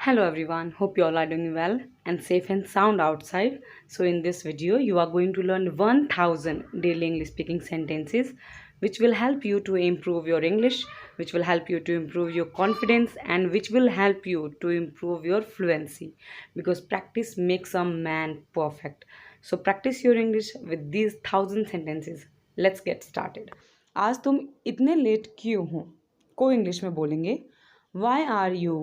Hello everyone, hope you all are doing well and safe and sound outside. So in this video you are going to learn 1000 daily English speaking sentences which will help you to improve your English, which will help you to improve your confidence and which will help you to improve your fluency because practice makes a man perfect. So practice your English with these 1000 sentences. Let's get started. आज तुम इतने late क्यों हो को English में बोलेंगे why are you,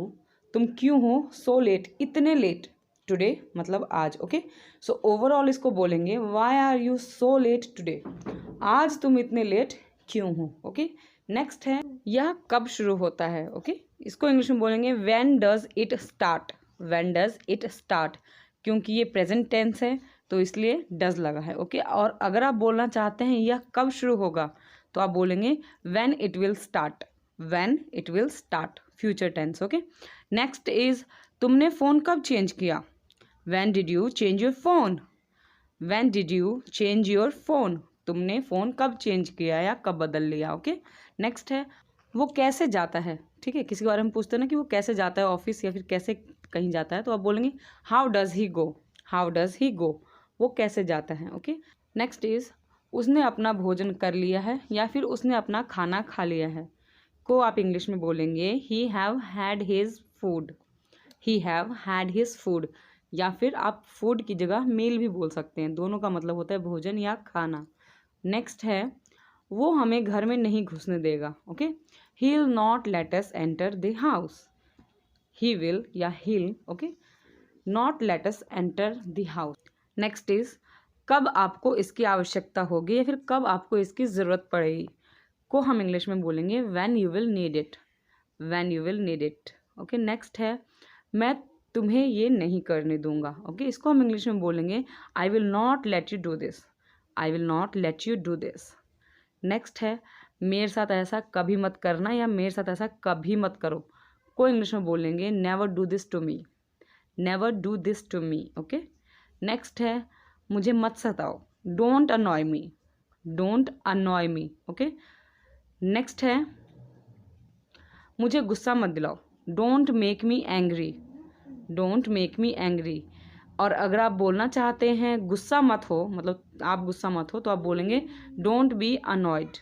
तुम क्यों हो सो लेट, इतने लेट टुडे मतलब आज। ओके, सो ओवरऑल इसको बोलेंगे why are you so late today, आज तुम इतने लेट क्यों हो। ओके, नेक्स्ट है यह कब शुरू होता है। ओके, इसको इंग्लिश में बोलेंगे when does it start, when does it start, क्योंकि ये प्रेजेंट टेंस है तो इसलिए डज लगा है। ओके, और अगर आप बोलना चाहते हैं यह कब शुरू होगा तो आप बोलेंगे when it will start, when it will start, future tense. Okay, next is तुमने फ़ोन कब चेंज किया, when did you change your phone, when did you change your phone, तुमने फ़ोन कब चेंज किया या कब बदल लिया। ओके, नेक्स्ट है वो कैसे जाता है। ठीक है, किसी के बारे में पूछते हैं ना कि वो कैसे जाता है ऑफिस या फिर कैसे कहीं जाता है तो आप बोलेंगे how does he go, how does he go, वो कैसे जाता है। ओके, नेक्स्ट इज उसने अपना भोजन कर लिया है या फिर उसने अपना खाना खा लिया है को आप इंग्लिश में बोलेंगे he have had his food, he have had his food, या फिर आप फूड की जगह मील भी बोल सकते हैं, दोनों का मतलब होता है भोजन या खाना। नेक्स्ट है वो हमें घर में नहीं घुसने देगा। Okay, he will not let us enter the house, he will या हिल, okay, not let us enter the house. Next is कब आपको इसकी आवश्यकता होगी या फिर कब आपको इसकी ज़रूरत पड़ेगी को हम इंग्लिश में बोलेंगे when you will need it, when you will need it. Okay, next है मैं तुम्हें ये नहीं करने दूंगा। ओके, इसको हम इंग्लिश में बोलेंगे I will not let you do this, I will not let you do this. Next है मेरे साथ ऐसा कभी मत करना या मेरे साथ ऐसा कभी मत करो को इंग्लिश में बोलेंगे never do this to me, never do this to me. Okay, next है मुझे मत सताओ, don't annoy me, don't annoy me. Okay, next है मुझे गुस्सा मत दिलाओ, don't make me angry, don't make me angry. और अगर आप बोलना चाहते हैं गुस्सा मत हो मतलब आप गुस्सा मत हो तो आप बोलेंगे डोंट बी अनॉयड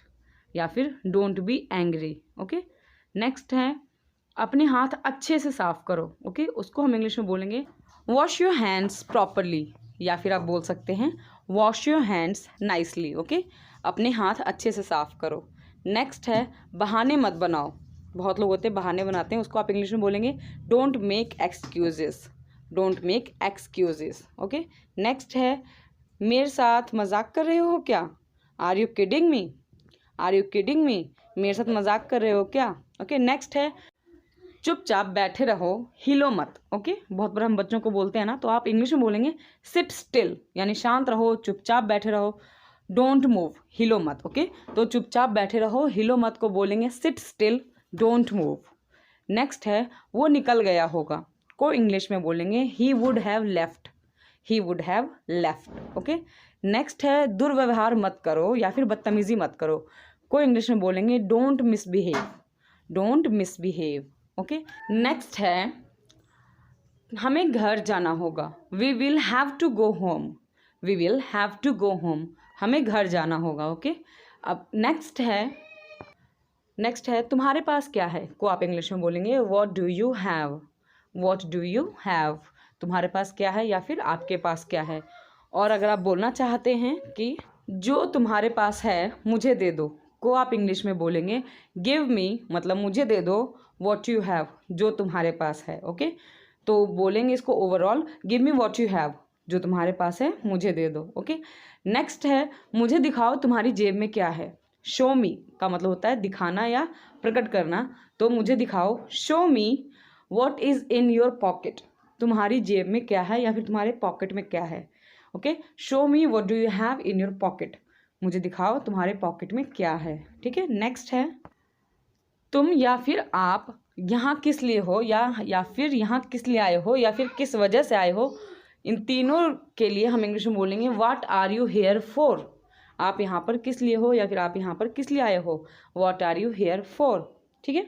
या फिर don't be angry. Okay, next है अपने हाथ अच्छे से साफ करो। ओके, उसको हम इंग्लिश में बोलेंगे वॉश योर हैंड्स प्रॉपरली या फिर आप बोल सकते हैं wash your hands nicely. Okay, अपने हाथ अच्छे से साफ करो। नेक्स्ट है बहाने मत बनाओ, बहुत लोग होते हैं बहाने बनाते हैं, उसको आप इंग्लिश में बोलेंगे don't make excuses, don't make excuses. Okay, next है मेरे साथ मजाक कर रहे हो क्या, are you kidding me, are you kidding me, मेरे साथ मजाक कर रहे हो क्या। ओके, नेक्स्ट है चुपचाप बैठे रहो, हिलो मत। ओके, बहुत बार हम बच्चों को बोलते हैं ना तो आप इंग्लिश में बोलेंगे सिट स्टिल यानी शांत रहो, चुपचाप बैठे रहो, डोंट मूव, हिलो मत। ओके, तो चुपचाप बैठे रहो, हिलो मत को बोलेंगे seat still, don't move. Next है वो निकल गया होगा को इंग्लिश में बोलेंगे he would have left, he would have left. Okay, next है दुर्व्यवहार मत करो या फिर बदतमीजी मत करो को इंग्लिश में बोलेंगे don't misbehave, don't misbehave. Okay, next है हमें घर जाना होगा, we will have to go home, we will have to go home, हमें घर जाना होगा। ओके, अब नेक्स्ट है तुम्हारे पास क्या है को आप इंग्लिश में बोलेंगे what do you have, what do you have, तुम्हारे पास क्या है या फिर आपके पास क्या है। और अगर आप बोलना चाहते हैं कि जो तुम्हारे पास है मुझे दे दो को आप इंग्लिश में बोलेंगे गिव मी मतलब मुझे दे दो व्हाट यू हैव, जो तुम्हारे पास है। ओके, तो बोलेंगे इसको overall give me what you have, जो तुम्हारे पास है मुझे दे दो। ओके, नेक्स्ट है मुझे दिखाओ तुम्हारी जेब में क्या है, शो मी का मतलब होता है दिखाना या प्रकट करना, तो मुझे दिखाओ show me what is in your pocket, तुम्हारी जेब में क्या है या फिर तुम्हारे पॉकेट में क्या है। Okay, show me what do you have in your pocket, मुझे दिखाओ तुम्हारे पॉकेट में क्या है। ठीक है, नेक्स्ट है तुम या फिर आप यहाँ किस लिए हो या फिर यहाँ किस लिए आए हो या फिर किस वजह से आए हो, इन तीनों के लिए हम इंग्लिश में बोलेंगे what are you here for, आप यहाँ पर किस लिए हो या फिर आप यहाँ पर किस लिए आए हो, what are you here for. ठीक है,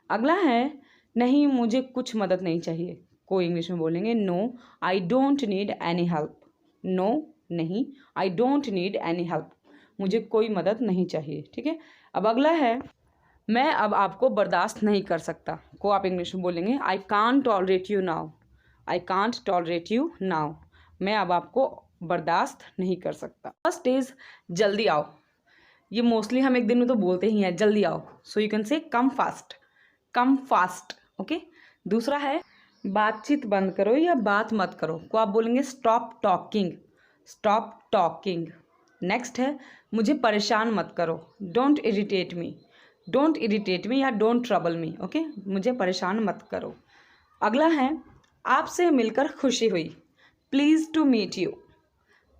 अगला है नहीं मुझे कुछ मदद नहीं चाहिए को इंग्लिश में बोलेंगे no I don't need any help. No नहीं, I don't need any help, मुझे कोई मदद नहीं चाहिए। ठीक है, अब अगला है मैं अब आपको बर्दाश्त नहीं कर सकता। को आप इंग्लिश में बोलेंगे I can't tolerate you now. I can't tolerate you now, मैं अब आपको बर्दाश्त नहीं कर सकता। फर्स्ट इज जल्दी आओ, ये मोस्टली हम एक दिन में तो बोलते ही हैं जल्दी आओ, so you can say come fast, come fast. Okay, दूसरा है बातचीत बंद करो या बात मत करो, को आप बोलेंगे stop talking, stop talking. Next है मुझे परेशान मत करो, don't irritate me, don't irritate me या डोंट ट्रबल मी। ओके, मुझे परेशान मत करो। अगला है आपसे मिलकर खुशी हुई, please to meet you,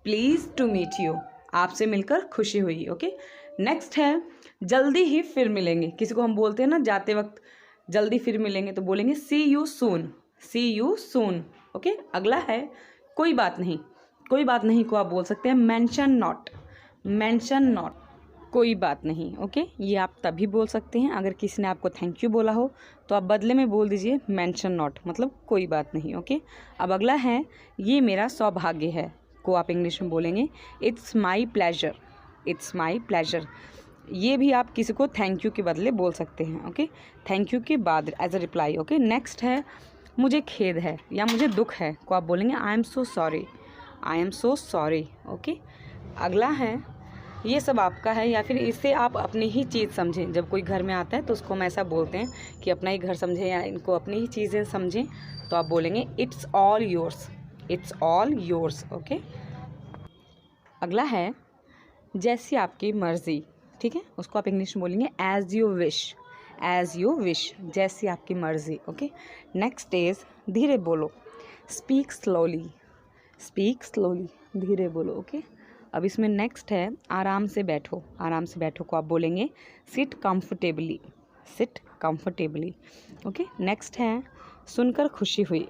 please to meet you, आपसे मिलकर खुशी हुई। ओके, नेक्स्ट है जल्दी ही फिर मिलेंगे, किसी को हम बोलते हैं ना जाते वक्त जल्दी फिर मिलेंगे, तो बोलेंगे see you soon, see you soon. Okay, अगला है कोई बात नहीं, कोई बात नहीं को आप बोल सकते हैं मेंशन नॉट, मेंशन नॉट, कोई बात नहीं। ओके, ये आप तभी बोल सकते हैं अगर किसी ने आपको थैंक यू बोला हो, तो आप बदले में बोल दीजिए मेंशन नॉट, मतलब कोई बात नहीं। ओके, अब अगला है ये मेरा सौभाग्य है, को आप इंग्लिश में बोलेंगे it's my pleasure, it's my pleasure. ये भी आप किसी को थैंक यू के बदले बोल सकते हैं। ओके, थैंक यू के बाद as a reply. Okay, next है मुझे खेद है या मुझे दुख है, को आप बोलेंगे I am so sorry, I am so sorry. Okay, अगला है ये सब आपका है या फिर इससे आप अपनी ही चीज़ समझें। जब कोई घर में आता है तो उसको हम ऐसा बोलते हैं कि अपना ही घर समझें या इनको अपनी ही चीज़ें समझें, तो आप बोलेंगे it's all yours, it's all yours. Okay, अगला है जैसी आपकी मर्ज़ी, ठीक है, उसको आप इंग्लिश में बोलेंगे as you wish, as you wish, जैसी आपकी मर्ज़ी। ओके, नेक्स्ट इज़ धीरे बोलो, स्पीक स्लोली, स्पीक स्लोली, धीरे बोलो। ओके, अब इसमें नेक्स्ट है आराम से बैठो, आराम से बैठो को आप बोलेंगे seat comfortably, seat comfortably. Okay, next है सुनकर खुशी हुई,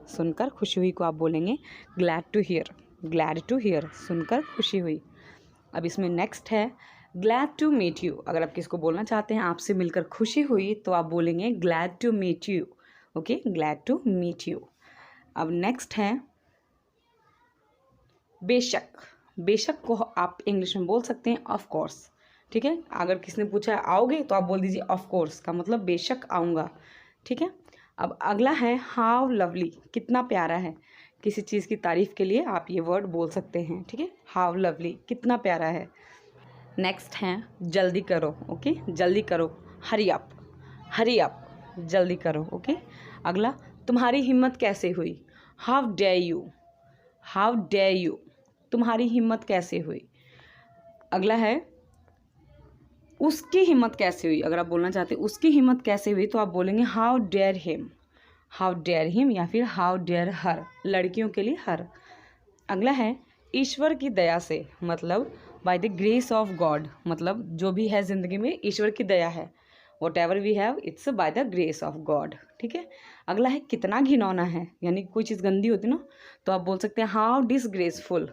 सुनकर खुशी हुई को आप बोलेंगे glad to hear, glad to hear, सुनकर खुशी हुई। अब इसमें नेक्स्ट है ग्लैड टू मीट यू, अगर आप किसको बोलना चाहते हैं आपसे मिलकर खुशी हुई तो आप बोलेंगे glad to meet you. Okay, glad to meet you. अब नेक्स्ट है बेशक, बेशक को आप इंग्लिश में बोल सकते हैं ऑफ कोर्स। ठीक है, अगर किसी ने पूछा आओगे तो आप बोल दीजिए ऑफ कोर्स, का मतलब बेशक आऊँगा। ठीक है, अब अगला है हाउ लवली, कितना प्यारा है, किसी चीज़ की तारीफ़ के लिए आप ये वर्ड बोल सकते हैं। ठीक है, हाउ लवली, कितना प्यारा है। नेक्स्ट है जल्दी करो। ओके, जल्दी करो, हरी अप, हरी अप, जल्दी करो। ओके, अगला तुम्हारी हिम्मत कैसे हुई, how dare you, how dare you, तुम्हारी हिम्मत कैसे हुई। अगला है उसकी हिम्मत कैसे हुई, अगर आप बोलना चाहते हैं उसकी हिम्मत कैसे हुई तो आप बोलेंगे how dare him, how dare him या फिर हाउ डेयर हर, लड़कियों के लिए हर। अगला है ईश्वर की दया से, मतलब bye the grace of God, मतलब जो भी है ज़िंदगी में ईश्वर की दया है, whatever we have it's by the grace of God. ठीक है, अगला है कितना घिनौना है, यानी कोई चीज़ गंदी होती ना तो आप बोल सकते हैं हाउ डिसग्रेसफुल,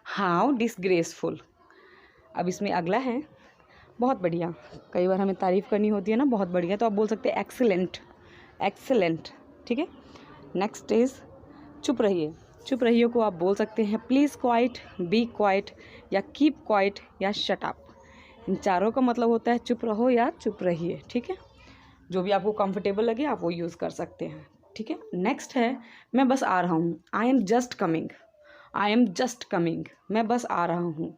हाउ डिसग्रेसफुल। अब इसमें अगला है बहुत बढ़िया, कई बार हमें तारीफ़ करनी होती है ना बहुत बढ़िया, तो आप बोल सकते हैं एक्सीलेंट, एक्सीलेंट। ठीक है, नेक्स्ट इज़ चुप रहिए, चुप रहिए को आप बोल सकते हैं प्लीज़ क्वाइट, बी क्वाइट या कीप क्वाइट या शट अप। इन चारों का मतलब होता है चुप रहो या चुप रहिए। ठीक है, जो भी आपको कंफर्टेबल लगे आप वो यूज़ कर सकते हैं। ठीक है, नेक्स्ट है मैं बस आ रहा हूँ, I am just coming, I am just coming, मैं बस आ रहा हूँ।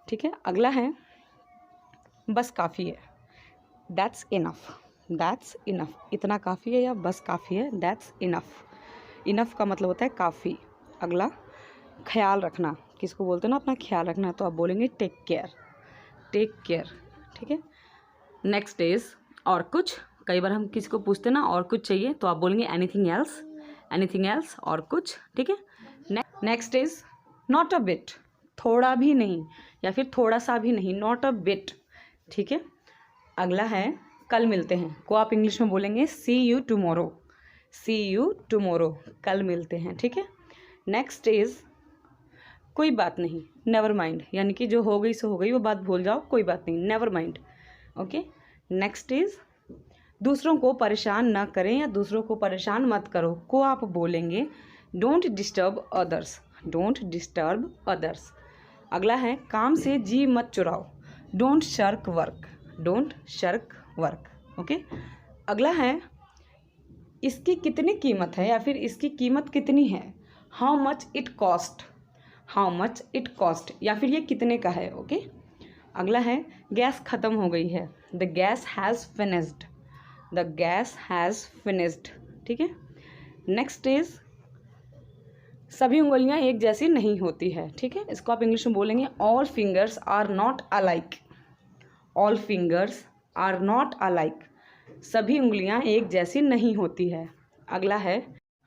ठीक है, अगला है बस काफ़ी है, दैट्स इनफ, दैट्स इनफ, इतना काफ़ी है या बस काफ़ी है, दैट्स इनफ, इनफ का मतलब होता है काफ़ी। अगला ख्याल रखना, किसको बोलते हैं ना अपना ख्याल रखना, तो आप बोलेंगे टेक केयर, टेक केयर। ठीक है, नेक्स्ट इज़ और कुछ, कई बार हम किसी को पूछते हैं ना और कुछ चाहिए तो आप बोलेंगे एनीथिंग एल्स, एनीथिंग एल्स और कुछ। ठीक है, next is not a bit, थोड़ा भी नहीं या फिर थोड़ा सा भी नहीं, नॉट अ बिट। ठीक है, अगला है कल मिलते हैं, को आप इंग्लिश में बोलेंगे see you tomorrow, see you tomorrow, कल मिलते हैं। ठीक है, नेक्स्ट इज़ कोई बात नहीं, नेवर माइंड, यानी कि जो हो गई सो हो गई, वो बात भूल जाओ, कोई बात नहीं, never mind. Okay, next is दूसरों को परेशान ना करें या दूसरों को परेशान मत करो को आप बोलेंगे don't disturb others, don't disturb others. अगला है काम से जी मत चुराओ, don't shirk work, don't shirk work. Okay. अगला है इसकी कितनी कीमत है या फिर इसकी कीमत कितनी है, how much it cost, how much it cost, या फिर ये कितने का है। ओके। अगला है गैस ख़त्म हो गई है, the gas has finished, the gas has finished. ठीक है। नेक्स्ट इज सभी उंगलियां एक जैसी नहीं होती है। ठीक है। इसको आप इंग्लिश में बोलेंगे all fingers are not alike, all fingers are not alike, सभी उंगलियां एक जैसी नहीं होती है। अगला है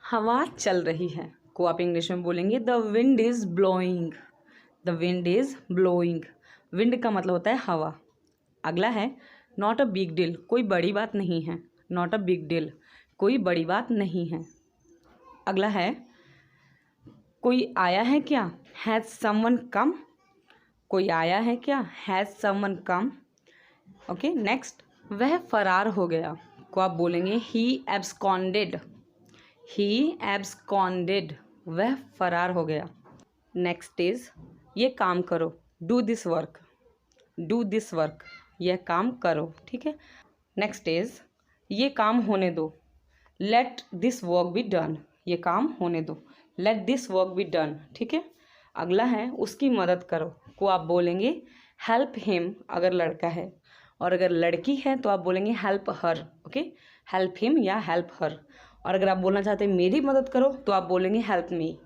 हवा चल रही है को आप इंग्लिश में बोलेंगे the wind is blowing, the wind is blowing, wind का मतलब होता है हवा। अगला है नॉट अ बिग डील, कोई बड़ी बात नहीं है, नॉट अ बिग डील, कोई बड़ी बात नहीं है। अगला है कोई आया है क्या, हैज़ समवन कम, कोई आया है क्या, has someone come. Okay. Next वह फरार हो गया को आप बोलेंगे ही एब्सकॉन्डेड, ही एब्सकॉन्डेड, वह फरार हो गया। नेक्स्ट इज ये काम करो, do this work, do this work, यह काम करो। ठीक है। नेक्स्ट इज ये काम होने दो, let this work be done, ये काम होने दो, let this work be done. ठीक है। अगला है उसकी मदद करो को आप बोलेंगे हेल्प हिम अगर लड़का है, और अगर लड़की है तो आप बोलेंगे help her. Okay. Help him या हेल्प हर। और अगर आप बोलना चाहते हैं मेरी मदद करो तो आप बोलेंगे हेल्प मी,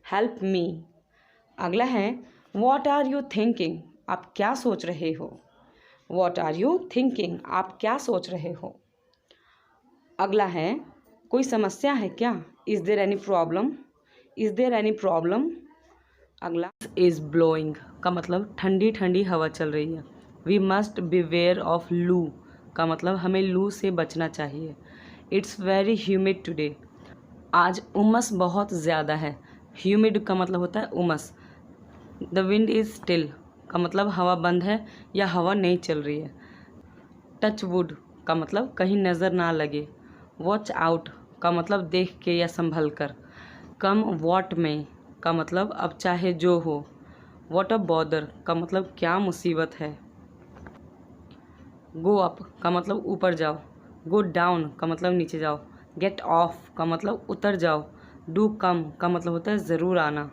हेल्प मी। अगला है व्हाट आर यू थिंकिंग, आप क्या सोच रहे हो, व्हाट आर यू थिंकिंग, आप क्या सोच रहे हो। अगला है कोई समस्या है क्या, is there any problem, is there any problem. अगला इज़ ब्लोइंग का मतलब ठंडी ठंडी हवा चल रही है। वी मस्ट बीवेयर ऑफ लू का मतलब हमें लू से बचना चाहिए। इट्स वेरी ह्यूमिड टुडे, आज उमस बहुत ज़्यादा है, ह्यूमिड का मतलब होता है उमस। द विंड इज़ स्टिल का मतलब हवा बंद है या हवा नहीं चल रही है। टच वुड का मतलब कहीं नज़र ना लगे। वॉच आउट का मतलब देख के या संभल कर। कम वॉट में का मतलब अब चाहे जो हो। वॉट अ बॉदर का मतलब क्या मुसीबत है। गो अप का मतलब ऊपर जाओ। गो डाउन का मतलब नीचे जाओ। गेट ऑफ का मतलब उतर जाओ। डू कम का मतलब होता है ज़रूर आना।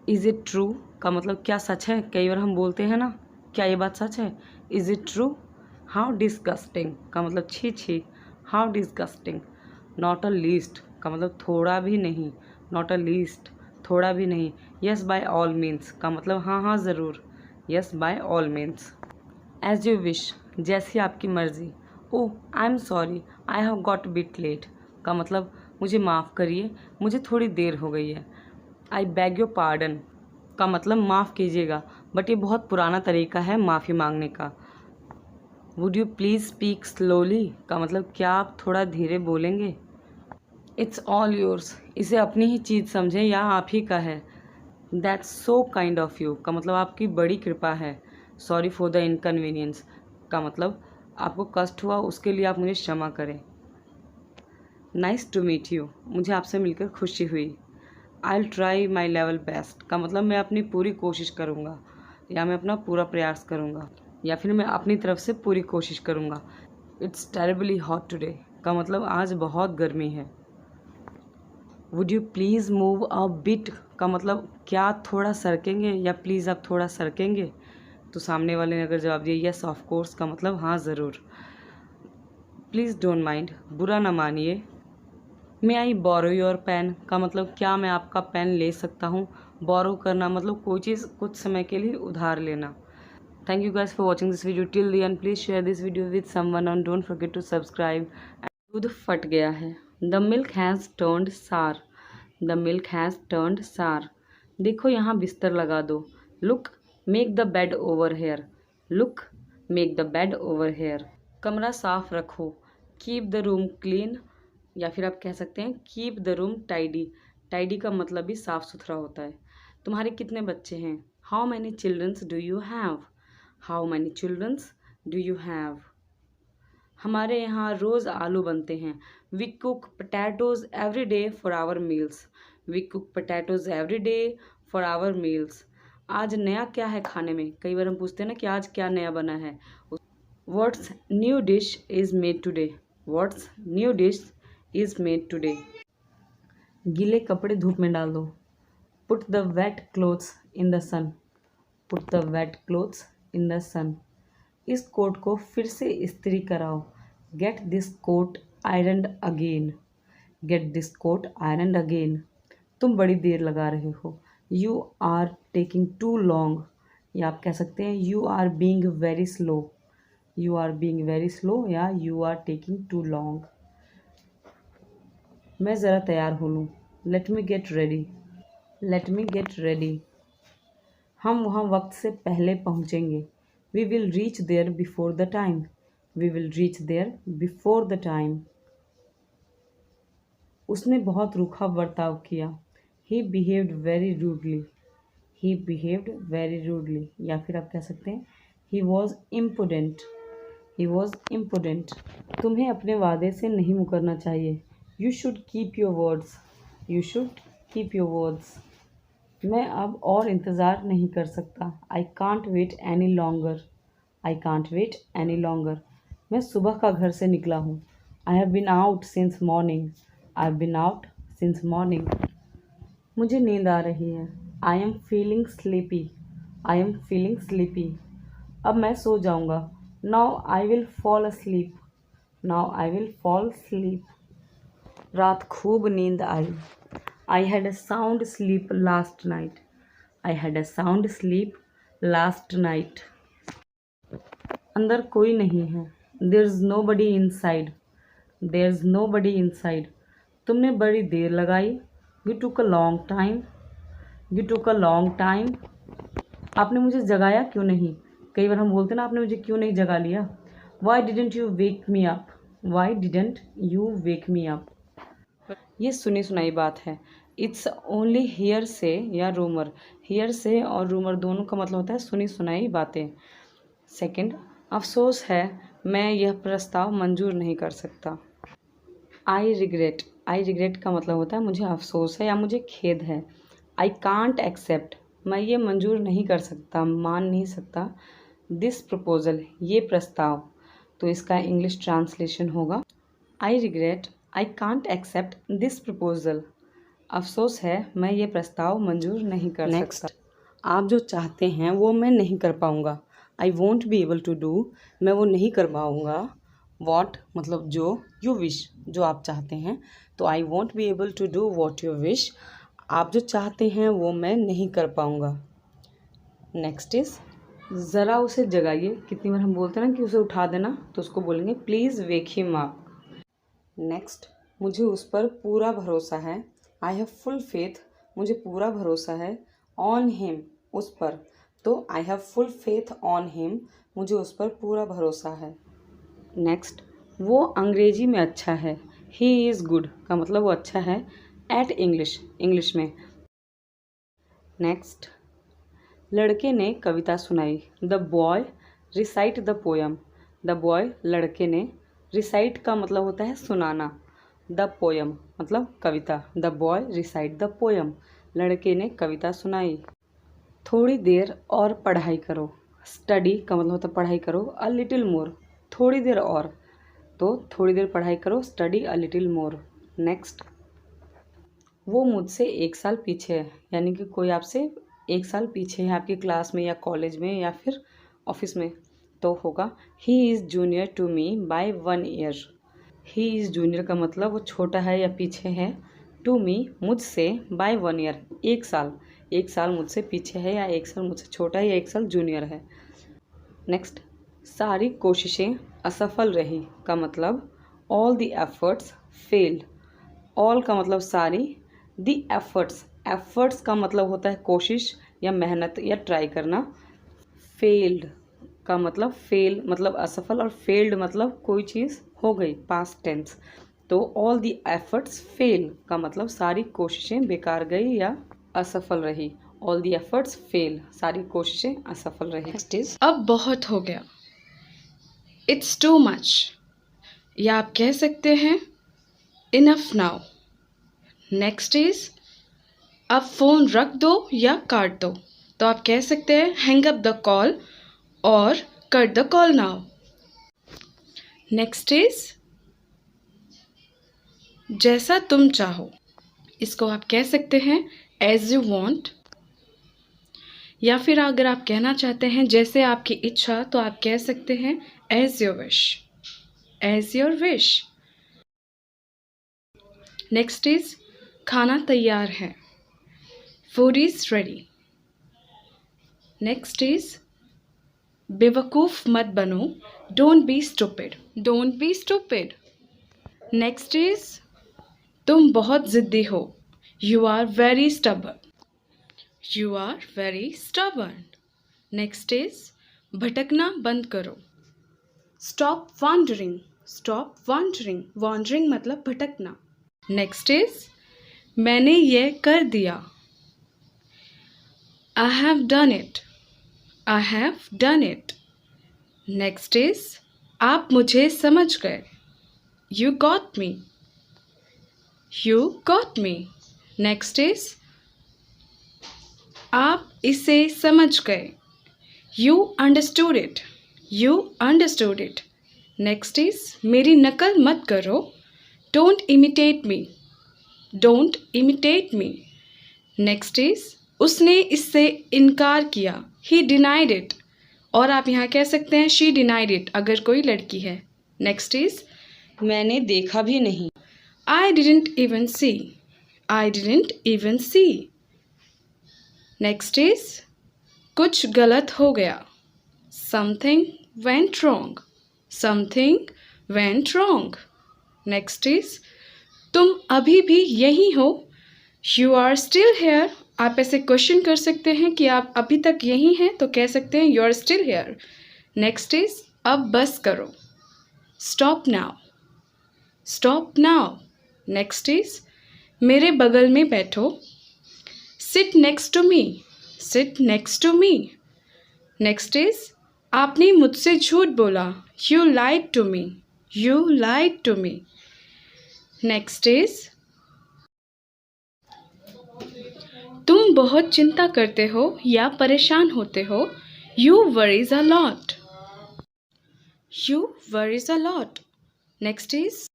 इज़ इट ट्रू का मतलब क्या सच है, कई बार हम बोलते हैं ना क्या ये बात सच है, is it true. How disgusting का मतलब छी छी, how disgusting. Not a least का मतलब थोड़ा भी नहीं, नॉट अ लीस्ट, थोड़ा भी नहीं। यस बाय ऑल मीन्स का मतलब हाँ हाँ ज़रूर, yes by all means. As you wish जैसी आपकी मर्ज़ी। Oh I am sorry I have got bit late का मतलब मुझे माफ़ करिए मुझे थोड़ी देर हो गई है। आई बैग योर पार्डन का मतलब माफ़ कीजिएगा, बट ये बहुत पुराना तरीका है माफ़ी मांगने का। Would you please speak slowly का मतलब क्या आप थोड़ा धीरे बोलेंगे। इट्स ऑल योर्स, इसे अपनी ही चीज़ समझें या आप ही का है। That's so kind of you का मतलब आपकी बड़ी कृपा है। सॉरी फॉर द इनकन्वीनियंस का मतलब आपको कष्ट हुआ उसके लिए आप मुझे क्षमा करें। नाइस टू मीट यू, मुझे आपसे मिलकर खुशी हुई। I will try my level best का मतलब मैं अपनी पूरी कोशिश करूँगा या मैं अपना पूरा प्रयास करूँगा या फिर मैं अपनी तरफ से पूरी कोशिश करूँगा। इट्स टेरिबली हॉट टुडे का मतलब आज बहुत गर्मी है। Would you please move a bit का मतलब क्या आप थोड़ा सरकेंगे या प्लीज़ आप थोड़ा सरकेंगे। तो सामने वाले ने अगर जवाब दिया यस ऑफ कोर्स का मतलब हाँ ज़रूर। प्लीज़ डोंट माइंड बुरा ना मानिए। मे आई बोरो योर पेन का मतलब क्या मैं आपका पेन ले सकता हूँ। बोरो करना मतलब कोई चीज़ कुछ समय के लिए उधार लेना। Thank you guys for watching this video till the end. Please share this video with someone and don't forget to subscribe. दूध फट गया है। The milk has turned sour. The milk has turned sour. देखो यहाँ बिस्तर लगा दो। Look, make the bed over here. Look, make the bed over here. कमरा साफ रखो। Keep the room clean. या फिर आप कह सकते हैं Keep the room tidy. Tidy का मतलब भी साफ सुथरा होता है। तुम्हारे कितने बच्चे हैं? How many children do you have? How many children do you have? हमारे यहाँ रोज़ आलू बनते हैं। We cook potatoes every day for our meals. We cook potatoes every day for our meals. आज नया क्या है खाने में? कई बार हम पूछते हैं ना कि आज क्या नया बना है। What's new dish is made today? What's new dish is made today? गीले कपड़े धूप में डाल दो। Put the wet clothes in the sun. Put the wet clothes in the sun. इस कोट को फिर से इस्त्री कराओ। Get this coat ironed again. Get this coat ironed again. तुम बड़ी देर लगा रहे हो। You are taking too long. या आप कह सकते हैं you are being very slow. You are being very slow या you are taking too long. मैं ज़रा तैयार हो लूँ। Let me get ready. Let me get ready. हम वहाँ वक्त से पहले पहुँचेंगे। We will reach there before the time. We will reach there before the time. उसने बहुत रूखा बर्ताव किया। He behaved very rudely. He behaved very rudely. या फिर आप कह सकते हैं ही वॉज इम्पुडेंट। He was इम्पुडेंट। तुम्हें अपने वादे से नहीं मुकरना चाहिए। You should keep your words. You should keep your words. मैं अब और इंतज़ार नहीं कर सकता। I can't wait any longer. I can't wait any longer. मैं सुबह का घर से निकला हूँ। I have been out since morning. I have been out since morning. मुझे नींद आ रही है। I am feeling sleepy. I am feeling sleepy. अब मैं सो जाऊँगा। Now I will fall asleep. Now I will fall sleep. रात खूब नींद आई। I had a sound sleep last night. I had a sound sleep last night. अंदर कोई नहीं है। There is nobody inside. There is nobody inside. तुमने बड़ी देर लगाई। You took a long time. You took a long time. आपने मुझे जगाया क्यों नहीं? कई बार हम बोलते हैं ना आपने मुझे क्यों नहीं जगा लिया। Why didn't you wake me up? Why didn't you wake me up? ये सुनी सुनाई बात है। इट्स ओनली हियर से या रूमर। हियर से और रूमर दोनों का मतलब होता है सुनी सुनाई बातें। सेकंड, अफसोस है मैं यह प्रस्ताव मंजूर नहीं कर सकता। आई रिग्रेट। आई रिग्रेट का मतलब होता है मुझे अफसोस है या मुझे खेद है। I can't accept. मैं ये मंजूर नहीं कर सकता, मान नहीं सकता। दिस प्रपोज़ल, ये प्रस्ताव। तो इसका इंग्लिश ट्रांसलेशन होगा I regret I can't accept this proposal. अफसोस है मैं ये प्रस्ताव मंजूर नहीं कर सकता। आप जो चाहते हैं वो मैं नहीं कर पाऊँगा। I won't be able to do, मैं वो नहीं कर पाऊँगा। वॉट मतलब जो, यू विश जो आप चाहते हैं, तो I won't be able to do what you wish, आप जो चाहते हैं वो मैं नहीं कर पाऊँगा। नेक्स्ट इज़ ज़रा उसे जगाइए। कितनी बार हम बोलते हैं ना कि उसे उठा देना, तो उसको बोलेंगे please wake him up. Next, मुझे उस पर पूरा भरोसा है। आई हैव फुल फेथ, मुझे पूरा भरोसा है। ऑन हिम, उस पर, तो I have full faith on him, मुझे उस पर पूरा भरोसा है। नेक्स्ट, वो अंग्रेजी में अच्छा है। ही इज़ गुड का मतलब वो अच्छा है। एट इंग्लिश, इंग्लिश में। नेक्स्ट, लड़के ने कविता सुनाई। The boy recite the poem. The boy लड़के ने, रिसाइट का मतलब होता है सुनाना। द पोयम मतलब कविता। The boy recite the poem, लड़के ने कविता सुनाई। थोड़ी देर और पढ़ाई करो। स्टडी का मतलब होता है पढ़ाई करो। अ लिटिल मोर, थोड़ी देर और, तो थोड़ी देर पढ़ाई करो। Study a little more. Next, वो मुझसे 1 साल पीछे है, यानी कि कोई आपसे 1 साल पीछे है आपकी क्लास में या कॉलेज में या फिर ऑफिस में, तो होगा he is junior to me by 1 year. He is junior का मतलब वो छोटा है या पीछे है। टू मी मुझसे, बाय 1 ईयर 1 साल, 1 साल मुझसे पीछे है या 1 साल मुझसे छोटा है या 1 साल जूनियर है। नेक्स्ट, सारी कोशिशें असफल रही का मतलब all the efforts failed. All का मतलब सारी, द एफर्ट्स, एफर्ट्स का मतलब होता है कोशिश या मेहनत या ट्राई करना। फेल्ड का मतलब फेल मतलब असफल, और फेल्ड मतलब कोई चीज़ हो गई, पास्ट टेंस। तो ऑल द एफर्ट्स फेल का मतलब सारी कोशिशें बेकार गई या असफल रही। ऑल द एफर्ट्स फेल, सारी कोशिशें असफल रही। नेक्स्ट इज अब बहुत हो गया। It's too much. या आप कह सकते हैं इनफ नाउ। नेक्स्ट इज अब फ़ोन रख दो या काट दो, तो आप कह सकते हैं हैंग अप द कॉल और cut the call now. Next is जैसा तुम चाहो, इसको आप कह सकते हैं एज यू वॉन्ट, या फिर अगर आप कहना चाहते हैं जैसे आपकी इच्छा, तो आप कह सकते हैं as your wish, as your wish. Next is खाना तैयार है, food is ready. Next is बेवकूफ़ मत बनो, don't be stupid, don't be stupid. Next is तुम बहुत ज़िद्दी हो, you are very stubborn, you are very stubborn. Next is भटकना बंद करो, stop wandering, stop wandering, wandering मतलब भटकना। नेक्स्ट इज मैंने ये कर दिया, I have done it, I have done it. Next is आप मुझे समझ गए, you got me, you got me. Next is आप इसे समझ गए, you understood it, you understood it. Next is मेरी नकल मत करो, don't imitate me, don't imitate me. Next is उसने इससे इनकार किया, ही डिनाइड इट, और आप यहाँ कह सकते हैं शी डिनाइड इट अगर कोई लड़की है। नेक्स्ट इज मैंने देखा भी नहीं, I didn't even see, I didn't even see. Next is कुछ गलत हो गया, something went wrong, something went wrong. Next is तुम अभी भी यहीं हो, यू आर स्टिल हेयर। आप ऐसे क्वेश्चन कर सकते हैं कि आप अभी तक यहीं हैं, तो कह सकते हैं you are still here. Next is अब बस करो, stop now, stop now. Next is मेरे बगल में बैठो, sit next to me, sit next to me. Next is आपने मुझसे झूठ बोला, you lied to me, you lied to me. Next is तुम बहुत चिंता करते हो या परेशान होते हो, you worries a lot, you worries a lot. Next is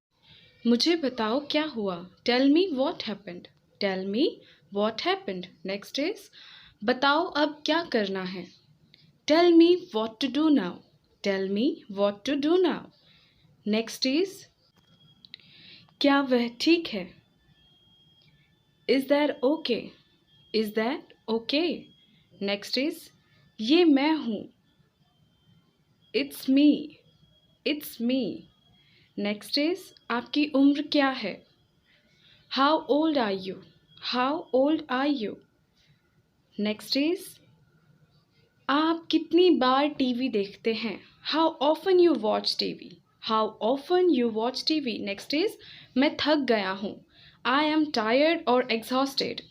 मुझे बताओ क्या हुआ, tell me what happened, tell me what happened. Next is बताओ अब क्या करना है, tell me what to do now, tell me what to do now. Next is क्या वह ठीक है, is that okay, is that okay. Next is ये मैं हूँ, it's me, it's me. Next is आपकी उम्र क्या है, how old are you, how old are you. Next is आप कितनी बार टीवी देखते हैं, how often you watch TV, how often you watch TV. Next is मैं थक गया हूँ, आई एम टायर्ड और एग्जॉस्टेड,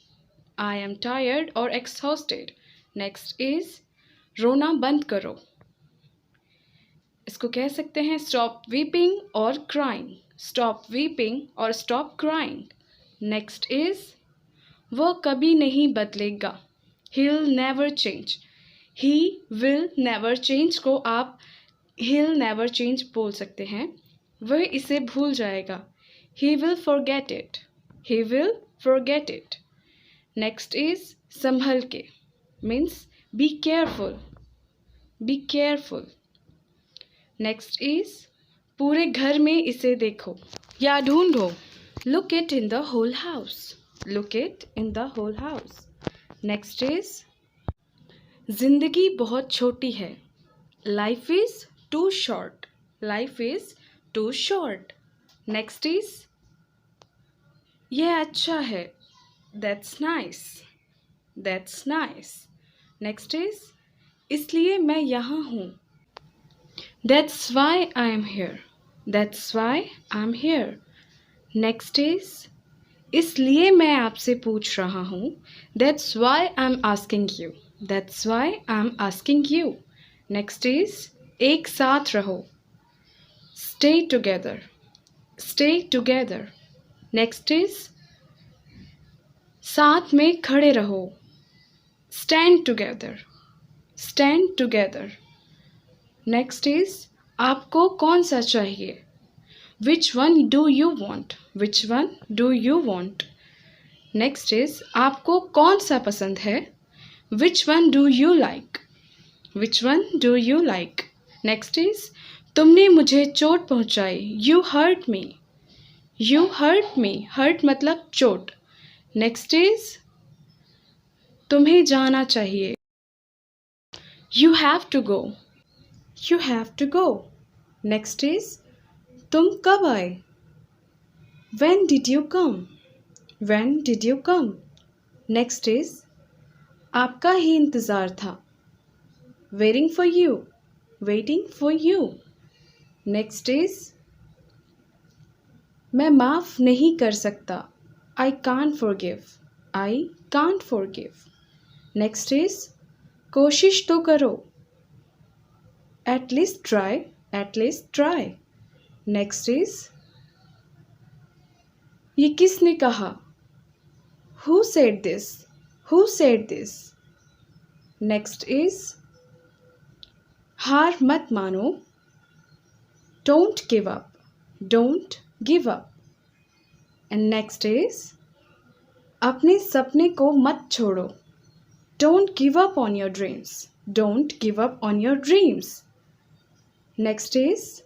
आई एम टायर्ड और एक्सहॉस्टेड। नेक्स्ट इज रोना बंद करो, इसको कह सकते हैं स्टॉप वीपिंग और क्राइंग, स्टॉप वीपिंग और स्टॉप क्राइंग। नेक्स्ट इज वह कभी नहीं बदलेगा, he will never change, he will never change को आप ही विल नेवर चेंज बोल सकते हैं, वह इसे भूल जाएगा, he will forget it, he will forget it. Next is संभल के, means be careful, be careful. Next is पूरे घर में इसे देखो या ढूंढो, look it in the whole house, look it in the whole house. Next is जिंदगी बहुत छोटी है, life is too short, life is too short. Next is यह अच्छा है, that's nice, that's nice. Next is इसलिए मैं यहाँ हूँ, that's why I am here, that's why I am here. Next is इसलिए मैं आपसे पूछ रहा हूँ, that's why I am asking you, that's why I am asking you. Next is एक साथ रहो, stay together, stay together. Next is साथ में खड़े रहो. Stand together. Stand together. Next is आपको कौन सा चाहिए? Which one do you want? Which one do you want? Next is आपको कौन सा पसंद है? Which one do you like? Which one do you like? Next is तुमने मुझे चोट पहुंचाई. You hurt me. You hurt me. Hurt मतलब चोट. Next is तुम्हें जाना चाहिए. You have to go. You have to go. Next is तुम कब आए? When did you come? When did you come? Next is आपका ही इंतज़ार था. Waiting for you. Waiting for you. Next is मैं माफ़ नहीं कर सकता. I can't forgive. I can't forgive. Next is कोशिश तो करो. At least try. At least try. Next is ये किसने कहा? Who said this? Who said this? Next is हार मत मानो. Don't give up. Don't give up. And next is अपने सपने को मत छोड़ो. Don't give up on your dreams. Don't give up on your dreams. Next is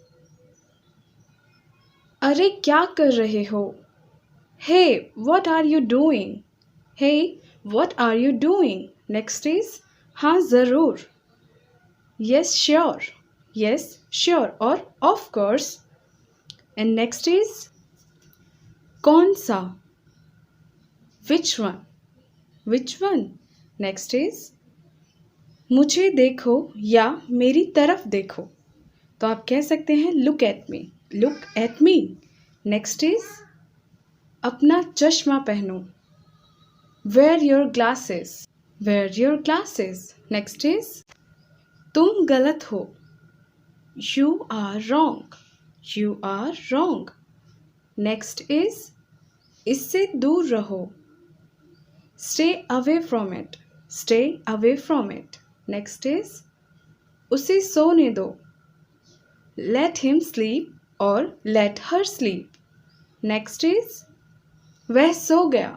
अरे क्या कर रहे हो? Hey, what are you doing? Hey, what are you doing? Next is हाँ ज़रूर. Yes, sure. Yes, sure or of course. And next is कौन सा? Which one? Which one? Next is मुझे देखो या मेरी तरफ देखो. तो आप कह सकते हैं look at me. Look at me. Next is अपना चश्मा पहनो. Wear your glasses. Wear your glasses. Next is तुम गलत हो. You are wrong. You are wrong. Next is इससे दूर रहो. Stay away from it. Stay away from it. Next is उसे सोने दो. Let him sleep or let her sleep. Next is वह सो गया.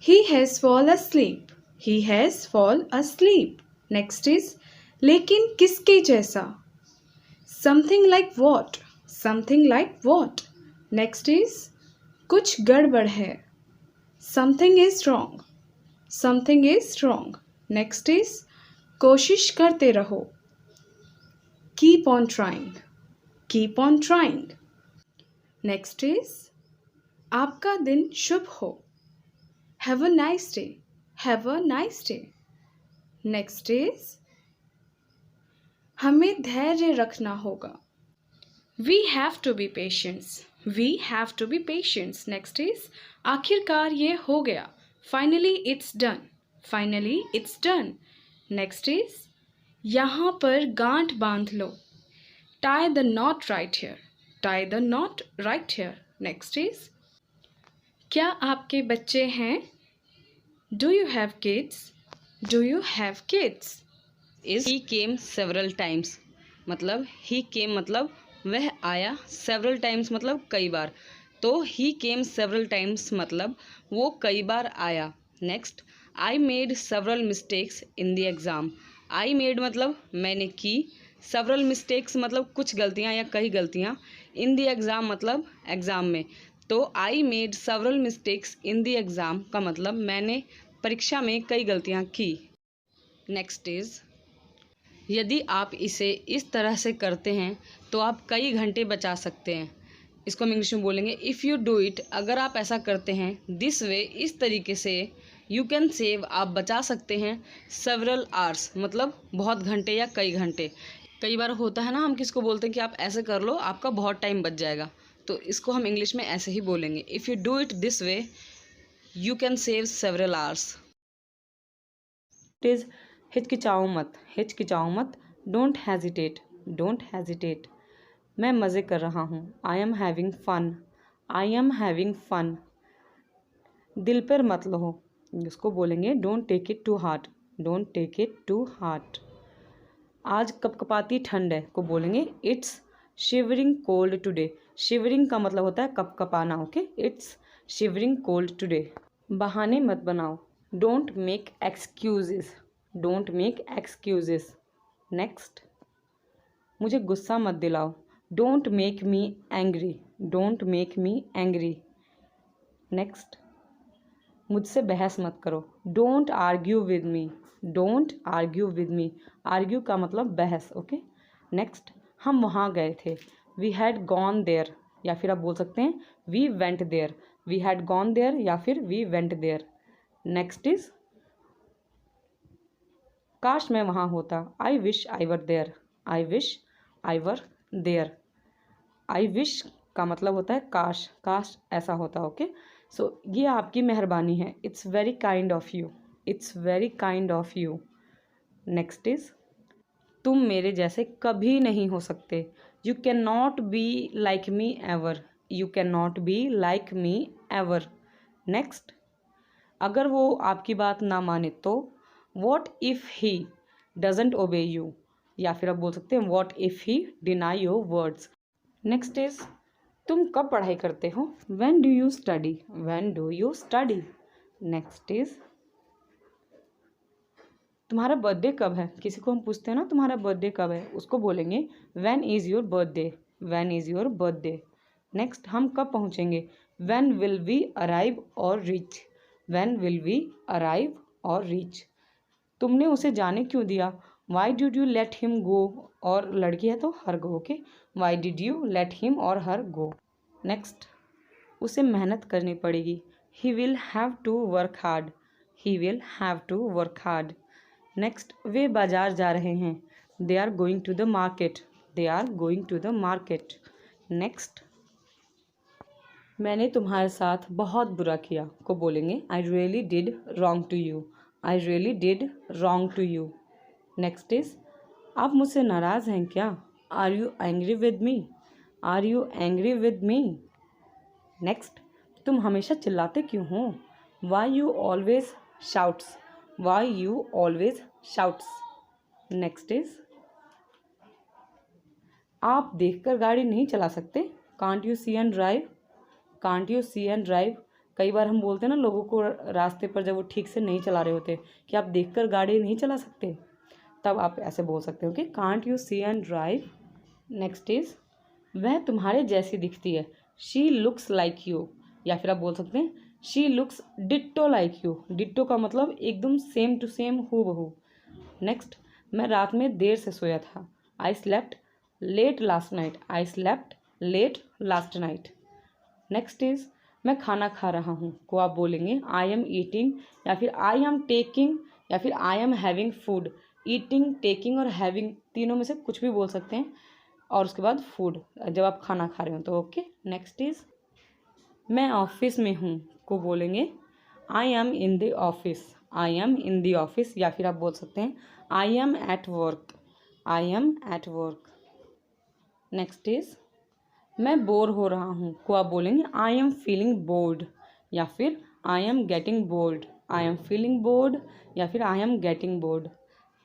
He has fall asleep. He has fall asleep. Next is लेकिन किसके जैसा? Something like what? Something like what? Next is कुछ गड़बड़ है. Something is wrong. Something is wrong. Next is कोशिश करते रहो. Keep on trying. Keep on trying. Next is आपका दिन शुभ हो. Have a nice day. Have a nice day. Next is हमें धैर्य रखना होगा. We have to be patient. We have to be patient. Next is आखिरकार ये हो गया. Finally it's done. Finally it's done. Next is यहाँ पर गांठ बांध लो. Tie the knot right here. Tie the knot right here. Next is क्या आपके बच्चे हैं? Do you have kids? Do you have kids? Is he came several times. मतलब he came मतलब वह आया. Several times मतलब कई बार. तो he came several times मतलब वो कई बार आया. Next, I made several mistakes in the exam. I made मतलब मैंने की. Several mistakes मतलब कुछ गलतियाँ या कई गलतियाँ. In the exam मतलब एग्ज़ाम में. तो I made several mistakes in the exam का मतलब मैंने परीक्षा में कई गलतियाँ की. Next is यदि आप इसे इस तरह से करते हैं तो आप कई घंटे बचा सकते हैं. इसको हम इंग्लिश में बोलेंगे इफ़ यू डू इट. अगर आप ऐसा करते हैं दिस वे इस तरीके से यू कैन सेव आप बचा सकते हैं सेवरल आवर्स मतलब बहुत घंटे या कई घंटे. कई बार होता है ना हम किसको बोलते हैं कि आप ऐसे कर लो आपका बहुत टाइम बच जाएगा. तो इसको हम इंग्लिश में ऐसे ही बोलेंगे if you do it this way you can save several hours. It is हिचकिचाओ मत. हिचकिचाओ मत. Don't hesitate. Don't hesitate. मैं मज़े कर रहा हूँ, I am having fun, I am having fun. दिल पर मत लो, इसको बोलेंगे don't take it to heart, don't take it to heart. आज कपकपाती ठंड है को बोलेंगे it's shivering cold today. Shivering का मतलब होता है कपकपाना, okay, it's shivering cold today. बहाने मत बनाओ, don't make excuses, don't make excuses. Next, मुझे गुस्सा मत दिलाओ, don't make me angry, don't make me angry. Next, मुझसे बहस मत करो, don't argue with me, don't argue with me. Argue का मतलब बहस, ओके। नेक्स्ट, हम वहाँ गए थे, वी हैड गॉन देयर, या फिर आप बोल सकते हैं we went there, we had gone there या फिर we went there. Next is काश मैं वहाँ होता, I wish I were there, I wish I were there. I wish का मतलब होता है काश, काश ऐसा होता, ओके। सो ये आपकी मेहरबानी है, it's very kind of you, it's very kind of you. Next is तुम मेरे जैसे कभी नहीं हो सकते, you can not be like me ever, you can not be like me ever. Next, अगर वो आपकी बात ना माने तो what if he doesn't obey you, या फिर आप बोल सकते हैं what if he deny your words. Next is तुम कब पढ़ाई करते हो, when do you study, when do you study. Next is तुम्हारा बर्थडे कब है, किसी को हम पूछते हैं ना तुम्हारा बर्थडे कब है, उसको बोलेंगे when is your birthday, when is your birthday. Next, हम कब पहुँचेंगे, when will we arrive or reach, when will we arrive or reach. तुमने उसे जाने क्यों दिया, why did you let him go, और लड़की है तो her go, okay, why did you let him or her go. Next, उसे मेहनत करनी पड़ेगी, he will have to work hard, he will have to work hard. Next, वे बाजार जा रहे हैं, they are going to the market, they are going to the market. Next, मैंने तुम्हारे साथ बहुत बुरा किया को बोलेंगे I really did wrong to you, I really did wrong to you. Next is आप मुझसे नाराज़ हैं क्या, are you angry with me, are you angry with me. Next, तुम हमेशा चिल्लाते क्यों हो, why you always shouts, why you always shouts. Next is आप देखकर गाड़ी नहीं चला सकते, can't you see and drive, can't you see and drive. कई बार हम बोलते हैं ना लोगों को रास्ते पर जब वो ठीक से नहीं चला रहे होते कि आप देखकर गाड़ी नहीं चला सकते, तब आप ऐसे बोल सकते हो कि can't you see and drive. Next is वह तुम्हारे जैसी दिखती है, शी लुक्स लाइक यू, या फिर आप बोल सकते हैं she looks ditto like you. Ditto का मतलब एकदम सेम टू सेम हूबहू। नेक्स्ट, मैं रात में देर से सोया था, I slept late last night, I slept late last night. Next is मैं खाना खा रहा हूँ को आप बोलेंगे आई एम ईटिंग, या फिर आई एम टेकिंग, या फिर I am having food. Eating, taking और हैविंग तीनों में से कुछ भी बोल सकते हैं, और उसके बाद फूड जब आप खाना खा रहे हो तो, ओके। नेक्स्ट इज मैं ऑफिस में हूँ को बोलेंगे I M in the office, I am in the office, या फिर आप बोल सकते हैं I M at work, I am at work. Next is मैं बोर हो रहा हूँ को आप बोलेंगे आई एम फीलिंग बोर्ड, या फिर I am getting bored, I am feeling bored, या फिर I am getting bored.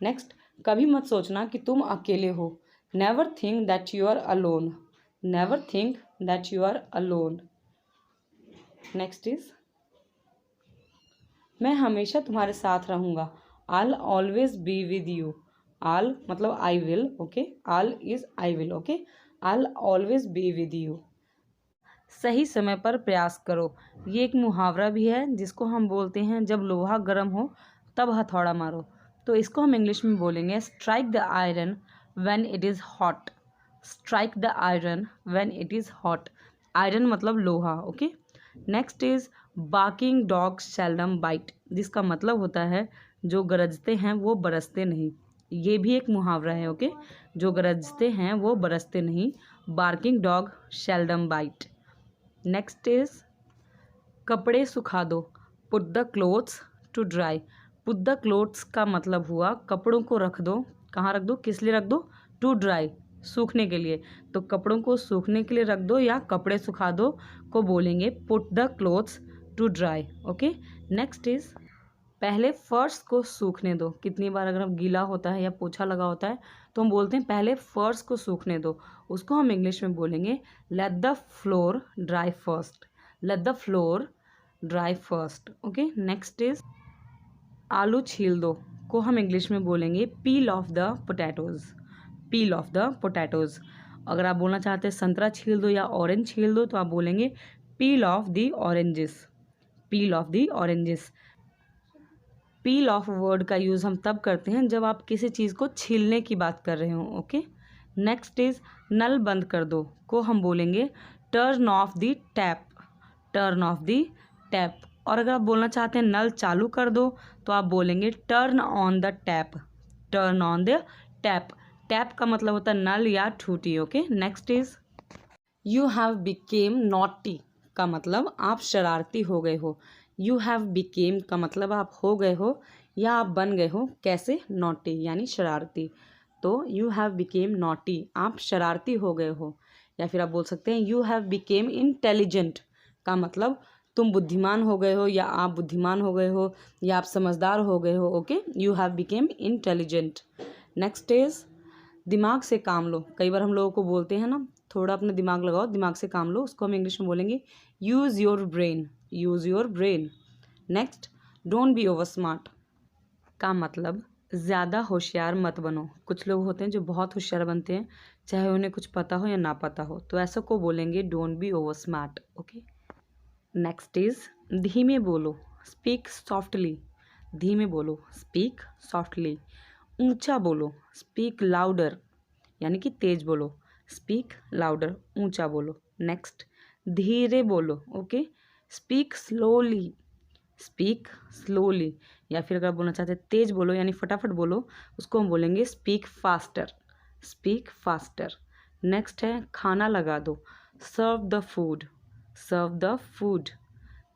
Next, कभी मत सोचना कि तुम अकेले हो, never think that you are alone, never think that you are alone. Next is मैं हमेशा तुम्हारे साथ रहूँगा, I always be with you. I'll मतलब I will, okay, I'll is I will, okay, I always be with you. सही समय पर प्रयास करो, ये एक मुहावरा भी है जिसको हम बोलते हैं जब लोहा गर्म हो तब हथौड़ा मारो, तो इसको हम इंग्लिश में बोलेंगे strike the iron when it is hot, strike the iron when it is hot. Iron मतलब लोहा, okay. Next is barking dog seldom bite, जिसका मतलब होता है जो गरजते हैं वो बरसते नहीं। ये भी एक मुहावरा है, ओके, जो गरजते हैं वो बरसते नहीं, barking dog seldom bite. Next is कपड़े सुखा दो, put the clothes to dry. Put the clothes का मतलब हुआ कपड़ों को रख दो, कहाँ रख दो, किस लिए रख दो, टू ड्राई, सूखने के लिए, तो कपड़ों को सूखने के लिए रख दो या कपड़े सुखा दो को बोलेंगे put the clothes to dry. Okay, next is पहले फर्श को सूखने दो। कितनी बार अगर हम गीला होता है या पोछा लगा होता है तो हम बोलते हैं पहले फर्श को सूखने दो, उसको हम इंग्लिश में बोलेंगे let the floor dry first. Let the floor dry first. Okay, next is आलू छील दो को हम इंग्लिश में बोलेंगे पील of the potatoes. Peel of the potatoes. अगर आप बोलना चाहते हैं संतरा छील दो या ऑरेंज छील दो तो आप बोलेंगे पील of the oranges. Peel of the oranges. Peel of word का यूज़ हम तब करते हैं जब आप किसी चीज़ को छीलने की बात कर रहे हो। ओके, नेक्स्ट इज नल बंद कर दो को हम बोलेंगे turn off the tap. Turn off the tap. और अगर आप बोलना चाहते हैं नल चालू कर दो तो आप बोलेंगे turn on the tap. Turn on the tap. Tap का मतलब होता है नल या ठूटी। Okay, next is you have become naughty का मतलब आप शरारती हो गए हो। यू हैव बिकेम का मतलब आप हो गए हो या आप बन गए हो। कैसे? नॉटी यानी शरारती। तो यू हैव बिकेम नॉटी, आप शरारती हो गए हो। या फिर आप बोल सकते हैं यू हैव बिकेम इंटेलिजेंट का मतलब तुम बुद्धिमान हो गए हो या आप बुद्धिमान हो गए हो या आप समझदार हो गए हो। Okay, you have became intelligent. Next is दिमाग से काम लो। कई बार हम लोगों को बोलते हैं ना थोड़ा अपना दिमाग लगाओ, दिमाग से काम लो, उसको हम इंग्लिश में बोलेंगे use your brain. Use your brain. Next, don't be over smart का मतलब ज़्यादा होशियार मत बनो। कुछ लोग होते हैं जो बहुत होशियार बनते हैं चाहे उन्हें कुछ पता हो या ना पता हो, तो ऐसा को बोलेंगे don't be over smart. Okay, next is धीमे बोलो। Speak softly. धीमे बोलो, स्पीक सॉफ्टली। ऊंचा बोलो, स्पीक लाउडर यानी कि तेज बोलो। स्पीक लाउडर, ऊंचा बोलो। नेक्स्ट, धीरे बोलो। Okay, speak slowly. Speak slowly. या फिर अगर बोलना चाहते हैं तेज बोलो यानी फटाफट बोलो, उसको हम बोलेंगे speak faster. Speak faster. Next है खाना लगा दो। Serve the food. Serve the food.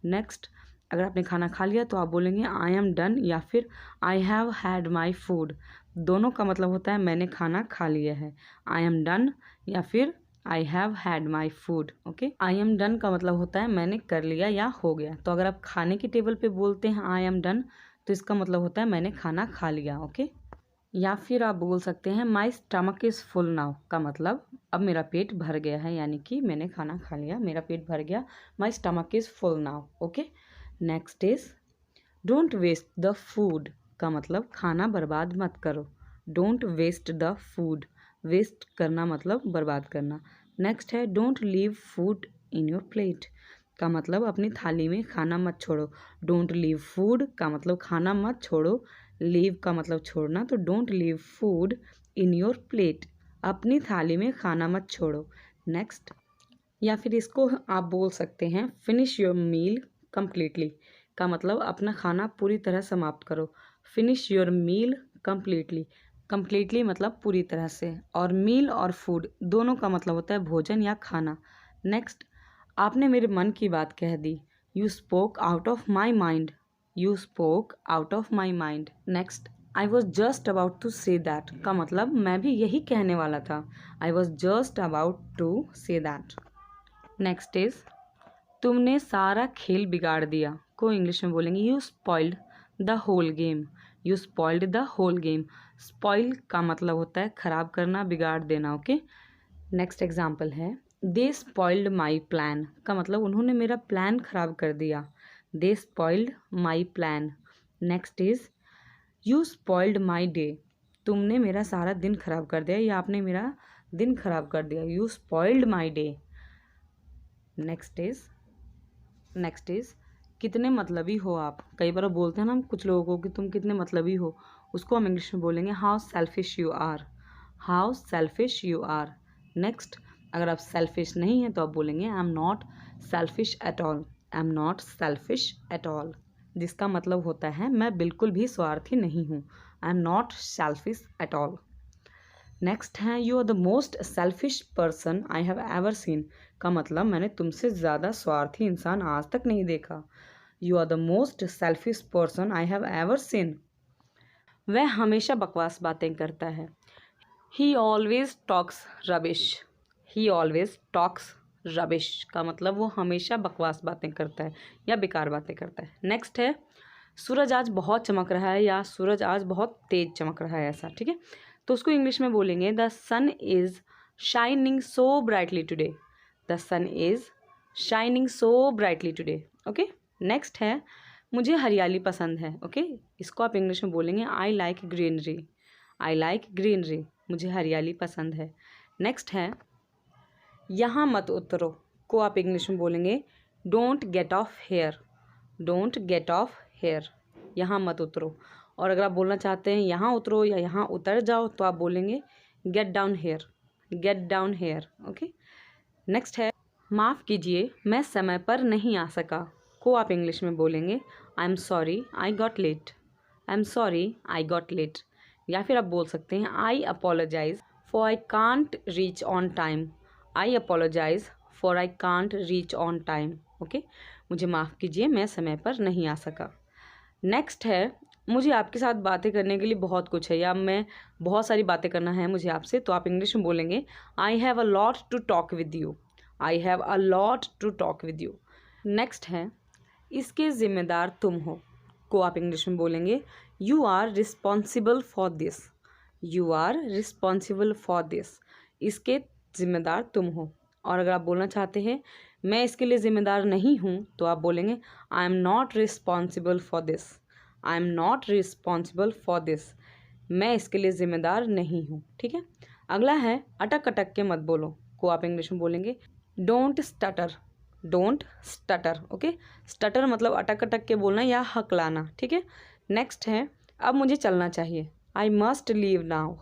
Next, अगर आपने खाना खा लिया तो आप बोलेंगे आई एम डन या फिर I have had my food. दोनों का मतलब होता है मैंने खाना खा लिया है। आई एम डन या फिर I have had my food. Okay, I am done का मतलब होता है मैंने कर लिया या हो गया। तो अगर आप खाने की टेबल पे बोलते हैं आई एम डन तो इसका मतलब होता है मैंने खाना खा लिया। ओके, या फिर आप बोल सकते हैं माई स्टमक इज़ फुल नाउ का मतलब अब मेरा पेट भर गया है यानी कि मैंने खाना खा लिया, मेरा पेट भर गया। My stomach is full now. Okay, next is don't waste the food का मतलब खाना बर्बाद मत करो। Don't waste the food. Waste करना मतलब बर्बाद करना। नेक्स्ट है don't leave food in your plate का मतलब अपनी थाली में खाना मत छोड़ो। डोंट लीव फूड का मतलब खाना मत छोड़ो। लीव का मतलब छोड़ना, तो don't leave food in your plate, अपनी थाली में खाना मत छोड़ो। नेक्स्ट, या फिर इसको आप बोल सकते हैं फिनिश योर मील कम्प्लीटली का मतलब अपना खाना पूरी तरह समाप्त करो। Finish your meal completely. Completely मतलब पूरी तरह से, और मील और फूड दोनों का मतलब होता है भोजन या खाना। नेक्स्ट, आपने मेरे मन की बात कह दी। You spoke out of my mind. You spoke out of my mind. Next, I was just about to say that का मतलब मैं भी यही कहने वाला था। I was just about to say that. Next is तुमने सारा खेल बिगाड़ दिया को इंग्लिश में बोलेंगे you spoiled the whole game. You spoiled the whole game. Spoil का मतलब होता है खराब करना, बिगाड़ देना। ओके, नेक्स्ट एग्जाम्पल है दे स्पॉइल्ड माई प्लान का मतलब उन्होंने मेरा प्लान खराब कर दिया। They spoiled my plan. Next is you spoiled my day. तुमने मेरा सारा दिन खराब कर दिया या आपने मेरा दिन खराब कर दिया। You spoiled my day. Next is कितने मतलबी हो आप। कई बार बोलते हैं ना हम कुछ लोगों को कि तुम कितने मतलबी हो, उसको हम इंग्लिश में बोलेंगे how selfish you are. How selfish you are. Next, अगर आप सेल्फिश नहीं हैं तो आप बोलेंगे I am not selfish at all. I am not selfish at all, जिसका मतलब होता है मैं बिल्कुल भी स्वार्थी नहीं हूँ। I am not selfish at all. Next है you are the most selfish person I have ever seen का मतलब मैंने तुमसे ज़्यादा स्वार्थी इंसान आज तक नहीं देखा। You are the most selfish person I have ever seen. वह हमेशा बकवास बातें करता है। He always talks rubbish. He always talks rubbish का मतलब वो हमेशा बकवास बातें करता है या बेकार बातें करता है। नेक्स्ट है सूरज आज बहुत चमक रहा है या सूरज आज बहुत तेज चमक रहा है, ऐसा, ठीक है। तो उसको इंग्लिश में बोलेंगे the sun is shining so brightly today. The sun is shining so brightly today. Okay. Next है मुझे हरियाली पसंद है। ओके, इसको आप इंग्लिश में बोलेंगे I like greenery. I like greenery, मुझे हरियाली पसंद है। नेक्स्ट है यहाँ मत उतरो को आप इंग्लिश में बोलेंगे don't get off here. Don't get off here, यहाँ मत उतरो। और अगर आप बोलना चाहते हैं यहाँ उतरो या यहाँ उतर जाओ तो आप बोलेंगे get down here. Get down here. Okay. Next है माफ़ कीजिए मैं समय पर नहीं आ सका को आप इंग्लिश में बोलेंगे I am sorry I got late. I am sorry I got late. या फिर आप बोल सकते हैं I apologize for I can't reach on time. I apologize for I can't reach on time. Okay, मुझे माफ़ कीजिए मैं समय पर नहीं आ सका। नेक्स्ट है मुझे आपके साथ बातें करने के लिए बहुत कुछ है या मैं बहुत सारी बातें करना है मुझे आपसे, तो आप इंग्लिश में बोलेंगे I have a lot to talk with you. I have a lot to talk with you. Next है इसके ज़िम्मेदार तुम हो को आप इंग्लिश में बोलेंगे you are responsible for this. You are responsible for this, इसके ज़िम्मेदार तुम हो। और अगर आप बोलना चाहते हैं मैं इसके लिए ज़िम्मेदार नहीं हूँ तो आप बोलेंगे I am not responsible for this. I am not responsible for this, मैं इसके लिए ज़िम्मेदार नहीं हूँ, ठीक है। अगला है अटक अटक के मत बोलो को आप इंग्लिश में बोलेंगे don't stutter. Don't stutter. Okay, stutter मतलब अटक अटक के बोलना या हकलाना, ठीक है। नेक्स्ट है अब मुझे चलना चाहिए। I must leave now.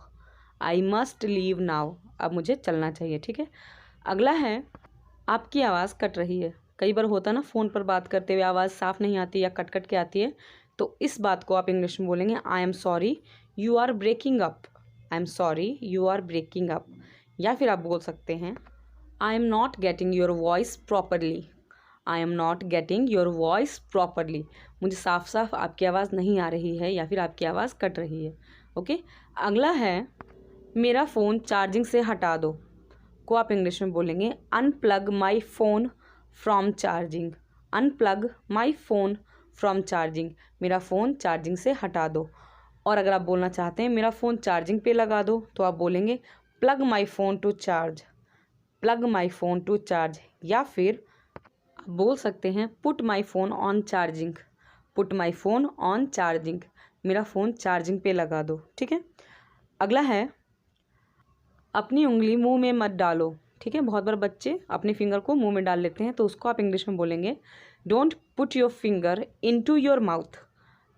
I must leave now, अब मुझे चलना चाहिए, ठीक है। अगला है आपकी आवाज़ कट रही है। कई बार होता है ना फ़ोन पर बात करते हुए आवाज़ साफ़ नहीं आती या कट कट के आती है, तो इस बात को आप इंग्लिश में बोलेंगे I am sorry you are breaking up. I am sorry you are breaking up. या फिर आप बोल सकते हैं I am not getting your voice properly. I am not getting your voice properly, मुझे साफ साफ आपकी आवाज़ नहीं आ रही है या फिर आपकी आवाज़ कट रही है। ओके। अगला है मेरा फ़ोन चार्जिंग से हटा दो को आप इंग्लिश में बोलेंगे unplug my phone from charging. Unplug my phone from charging, मेरा फ़ोन चार्जिंग से हटा दो। और अगर आप बोलना चाहते हैं मेरा फ़ोन चार्जिंग पे लगा दो तो आप बोलेंगे plug my phone to charge. Plug my phone to charge. या फिर आप बोल सकते हैं put my phone on charging. Put my phone on charging, मेरा फ़ोन चार्जिंग पे लगा दो, ठीक है। अगला है अपनी उंगली मुंह में मत डालो, ठीक है। बहुत बार बच्चे अपने फिंगर को मुंह में डाल लेते हैं, तो उसको आप इंग्लिश में बोलेंगे don't put your finger into your mouth.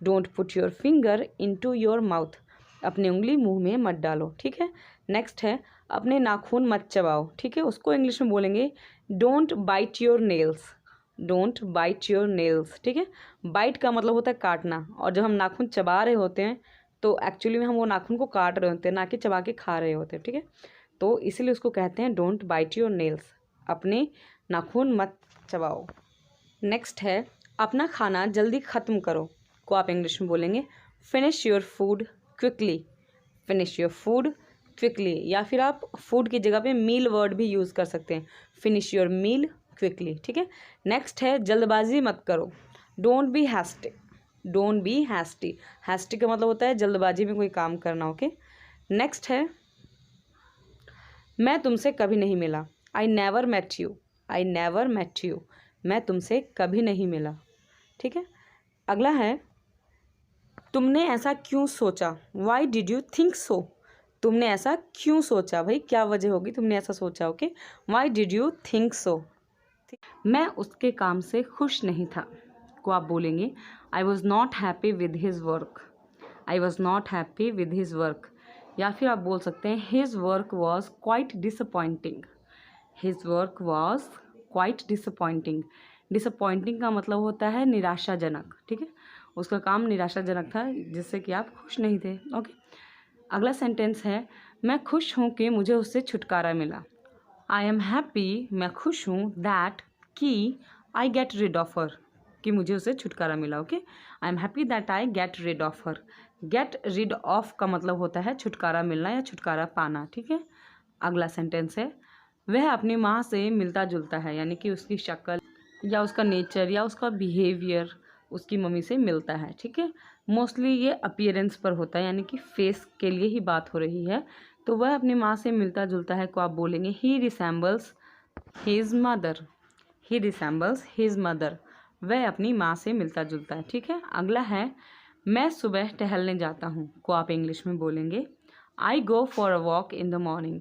Don't put your finger into your mouth, अपनी उंगली मुंह में मत डालो, ठीक है। नेक्स्ट है अपने नाखून मत चबाओ, ठीक है। उसको इंग्लिश में बोलेंगे don't bite your nails. Don't bite your nails, ठीक है। बाइट का मतलब होता है काटना, और जब हम नाखून चबा रहे होते हैं तो एक्चुअली में हम वो नाखून को काट रहे होते हैं, ना कि चबा के खा रहे होते हैं, ठीक है। तो इसीलिए उसको कहते हैं डोंट बाइट योर नेल्स, अपने नाखून मत चबाओ। नेक्स्ट है अपना खाना जल्दी ख़त्म करो को आप इंग्लिश में बोलेंगे finish your food quickly. Finish your food quickly, या फिर आप फूड की जगह पे मील वर्ड भी यूज़ कर सकते हैं, फिनिश योर मील क्विकली, ठीक है। नेक्स्ट है जल्दबाजी मत करो, don't be hasty. Don't be hasty, hasty का मतलब होता है जल्दबाजी में कोई काम करना, ओके। नेक्स्ट है मैं तुमसे कभी नहीं मिला, I never met you. I never met you, मैं तुमसे कभी नहीं मिला, ठीक है। अगला है तुमने ऐसा क्यों सोचा, Y did you think so. तुमने ऐसा क्यों सोचा, भाई क्या वजह होगी तुमने ऐसा सोचा, okay. Why did you think so. मैं उसके काम से खुश नहीं था को आप बोलेंगे I was not happy with his work. I was not happy with his work. या फिर आप बोल सकते हैं his work was quite disappointing. His work was quite disappointing. Disappointing का मतलब होता है निराशाजनक, ठीक है। उसका काम निराशाजनक था जिससे कि आप खुश नहीं थे, ओके। अगला सेंटेंस है मैं खुश हूँ कि मुझे उससे छुटकारा मिला। आई एम हैप्पी, मैं खुश हूँ दैट कि I get rid of her, कि मुझे उससे छुटकारा मिला, okay. I am happy that I get rid of her, get rid of का मतलब होता है छुटकारा मिलना या छुटकारा पाना, ठीक है। अगला सेंटेंस है वह अपनी माँ से मिलता जुलता है, यानी कि उसकी शक्ल या उसका नेचर या उसका बिहेवियर उसकी मम्मी से मिलता है, ठीक है। मोस्टली ये अपीयरेंस पर होता है, यानी कि फेस के लिए ही बात हो रही है। तो वह अपनी माँ से मिलता जुलता है को आप बोलेंगे ही रिसेम्बल्स हिज मदर। ही रिसेम्बल्स हिज मदर, वह अपनी माँ से मिलता जुलता है, ठीक है। अगला है मैं सुबह टहलने जाता हूँ को आप इंग्लिश में बोलेंगे I go for a walk in the morning.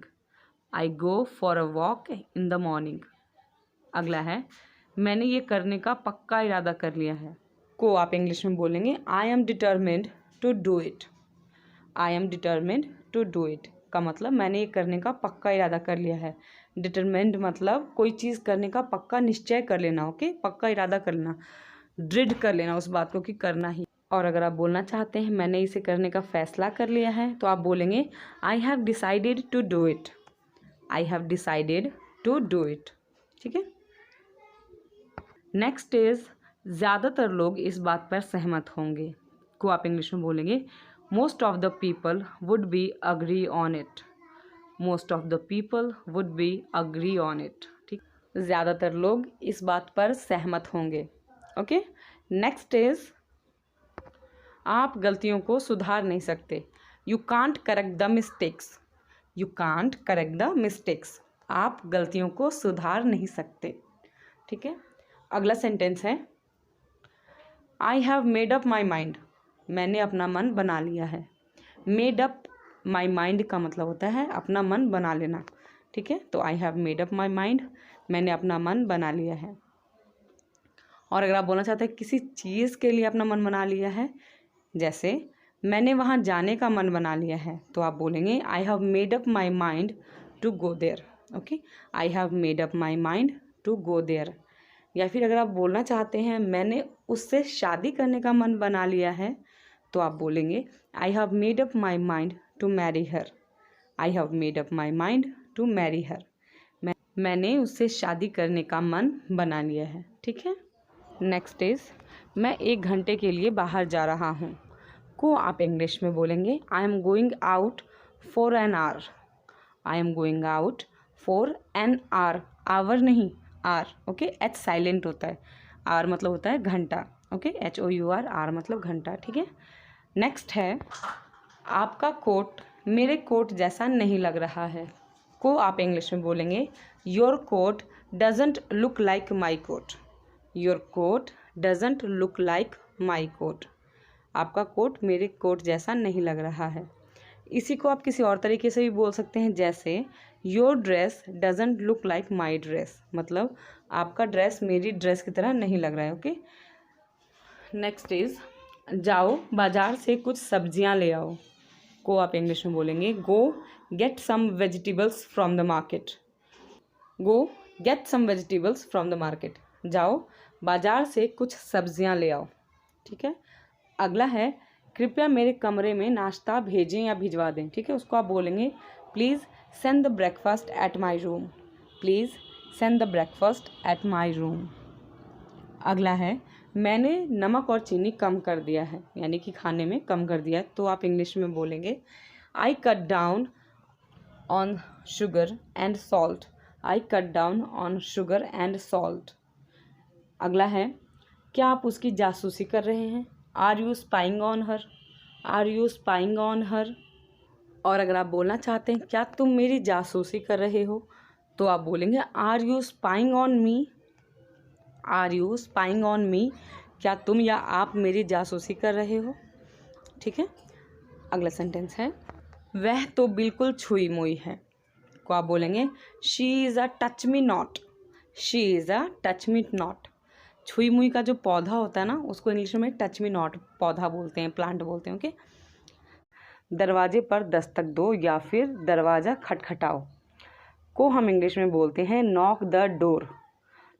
I go for a walk in the morning. अगला है मैंने ये करने का पक्का इरादा कर लिया है को आप इंग्लिश में बोलेंगे I am determined to do it. I am determined to do it का मतलब मैंने ये करने का पक्का इरादा कर लिया है। डिटरमिन्ड मतलब कोई चीज़ करने का पक्का निश्चय कर लेना, ओके, पक्का इरादा कर लेना, ड्रिड कर लेना उस बात को कि करना ही। और अगर आप बोलना चाहते हैं मैंने इसे करने का फैसला कर लिया है तो आप बोलेंगे I have decided to do it. I have decided to do it, ठीक है। नेक्स्ट इज ज़्यादातर लोग इस बात पर सहमत होंगे को आप इंग्लिश में बोलेंगे most of the people would be agree on it. Most of the people would be agree on it, ठीक। ज़्यादातर लोग इस बात पर सहमत होंगे, ओके। नेक्स्ट इज आप गलतियों को सुधार नहीं सकते। You can't correct the mistakes. You can't correct the mistakes, आप गलतियों को सुधार नहीं सकते, ठीक है। अगला सेंटेंस है आई have made up my mind. मैंने अपना मन बना लिया है। मेड अप माई माइंड का मतलब होता है अपना मन बना लेना, ठीक है। तो आई have made up my mind, मैंने अपना मन बना लिया है। और अगर आप बोलना चाहते हैं किसी चीज़ के लिए अपना मन बना लिया है, जैसे मैंने वहाँ जाने का मन बना लिया है, तो आप बोलेंगे I have made up my mind to go there, okay. I have made up my mind to go there. या फिर अगर आप बोलना चाहते हैं मैंने उससे शादी करने का मन बना लिया है, तो आप बोलेंगे I have made up my mind to marry her. I have made up my mind to marry her, मैंने उससे शादी करने का मन बना लिया है, ठीक है। नेक्स्ट इज मैं 1 घंटे के लिए बाहर जा रहा हूँ को आप इंग्लिश में बोलेंगे I am going out for an hour. I am going out for an hour, hour नहीं आर, ओके। एच साइलेंट होता है, आर मतलब होता है घंटा, ओके। HOUR, आर मतलब घंटा, ठीक है। नेक्स्ट है आपका कोट मेरे कोट जैसा नहीं लग रहा है को आप इंग्लिश में बोलेंगे your coat doesn't look like my coat. Your coat doesn't look like my coat, आपका कोट मेरे कोट जैसा नहीं लग रहा है। इसी को आप किसी और तरीके से भी बोल सकते हैं, जैसे your dress doesn't look like my dress, मतलब आपका ड्रेस मेरी ड्रेस की तरह नहीं लग रहा है, ओके। नेक्स्ट इज जाओ बाजार से कुछ सब्जियां ले आओ को आप इंग्लिश में बोलेंगे go get some vegetables from the market. Go get some vegetables from the market, जाओ बाजार से कुछ सब्जियां ले आओ, ठीक है। अगला है कृपया मेरे कमरे में नाश्ता भेजें या भिजवा दें, ठीक है। उसको आप बोलेंगे please send the breakfast at my room. Please send the breakfast at my room. अगला है मैंने नमक और चीनी कम कर दिया है, यानी कि खाने में कम कर दिया है, तो आप इंग्लिश में बोलेंगे I cut down on sugar and salt. I cut down on sugar and salt. अगला है क्या आप उसकी जासूसी कर रहे हैं। Are you spying on her. Are you spying on her. और अगर आप बोलना चाहते हैं क्या तुम मेरी जासूसी कर रहे हो, तो आप बोलेंगे are you spying on me. Are you spying on me, क्या तुम या आप मेरी जासूसी कर रहे हो, ठीक है। अगला सेंटेंस है वह तो बिल्कुल छुई मुई है को आप बोलेंगे she is a touch me not. She is a touch me not, छुई मुई का जो पौधा होता है ना उसको इंग्लिश में टच मी नॉट पौधा बोलते हैं, प्लांट बोलते हैं, ओके। दरवाजे पर दस्तक दो या फिर दरवाज़ा खटखटाओ को हम इंग्लिश में बोलते हैं knock the door.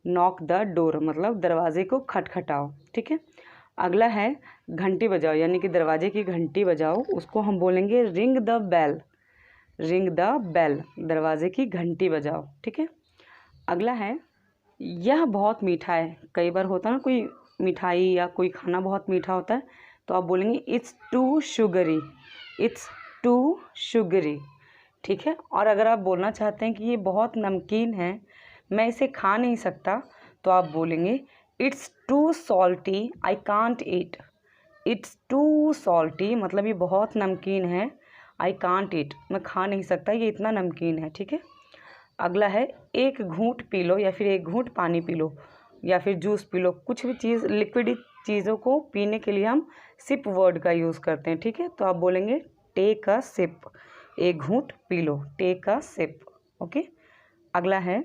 Knock the door मतलब दरवाजे को खटखटाओ, ठीक है। अगला है घंटी बजाओ, यानी कि दरवाजे की घंटी बजाओ, उसको हम बोलेंगे ring the bell. Ring the bell, दरवाजे की घंटी बजाओ, ठीक है। अगला है यह बहुत मीठा है। कई बार होता है ना कोई मिठाई या कोई खाना बहुत मीठा होता है तो आप बोलेंगे it's too sugary, it's too sugary. ठीक है। और अगर आप बोलना चाहते हैं कि ये बहुत नमकीन है, मैं इसे खा नहीं सकता, तो आप बोलेंगे it's too salty, I can't eat. It's too salty मतलब ये बहुत नमकीन है, आई कांट ईट मैं खा नहीं सकता, ये इतना नमकीन है। ठीक है। अगला है एक घूंट पी लो या फिर एक घूंट पानी पी लो या फिर जूस पी लो। कुछ भी चीज़ लिक्विड चीज़ों को पीने के लिए हम सिप वर्ड का यूज़ करते हैं। ठीक है। तो आप बोलेंगे टेक अ सिप, एक घूंट पी लो, टेक अ सिप। ओके। अगला है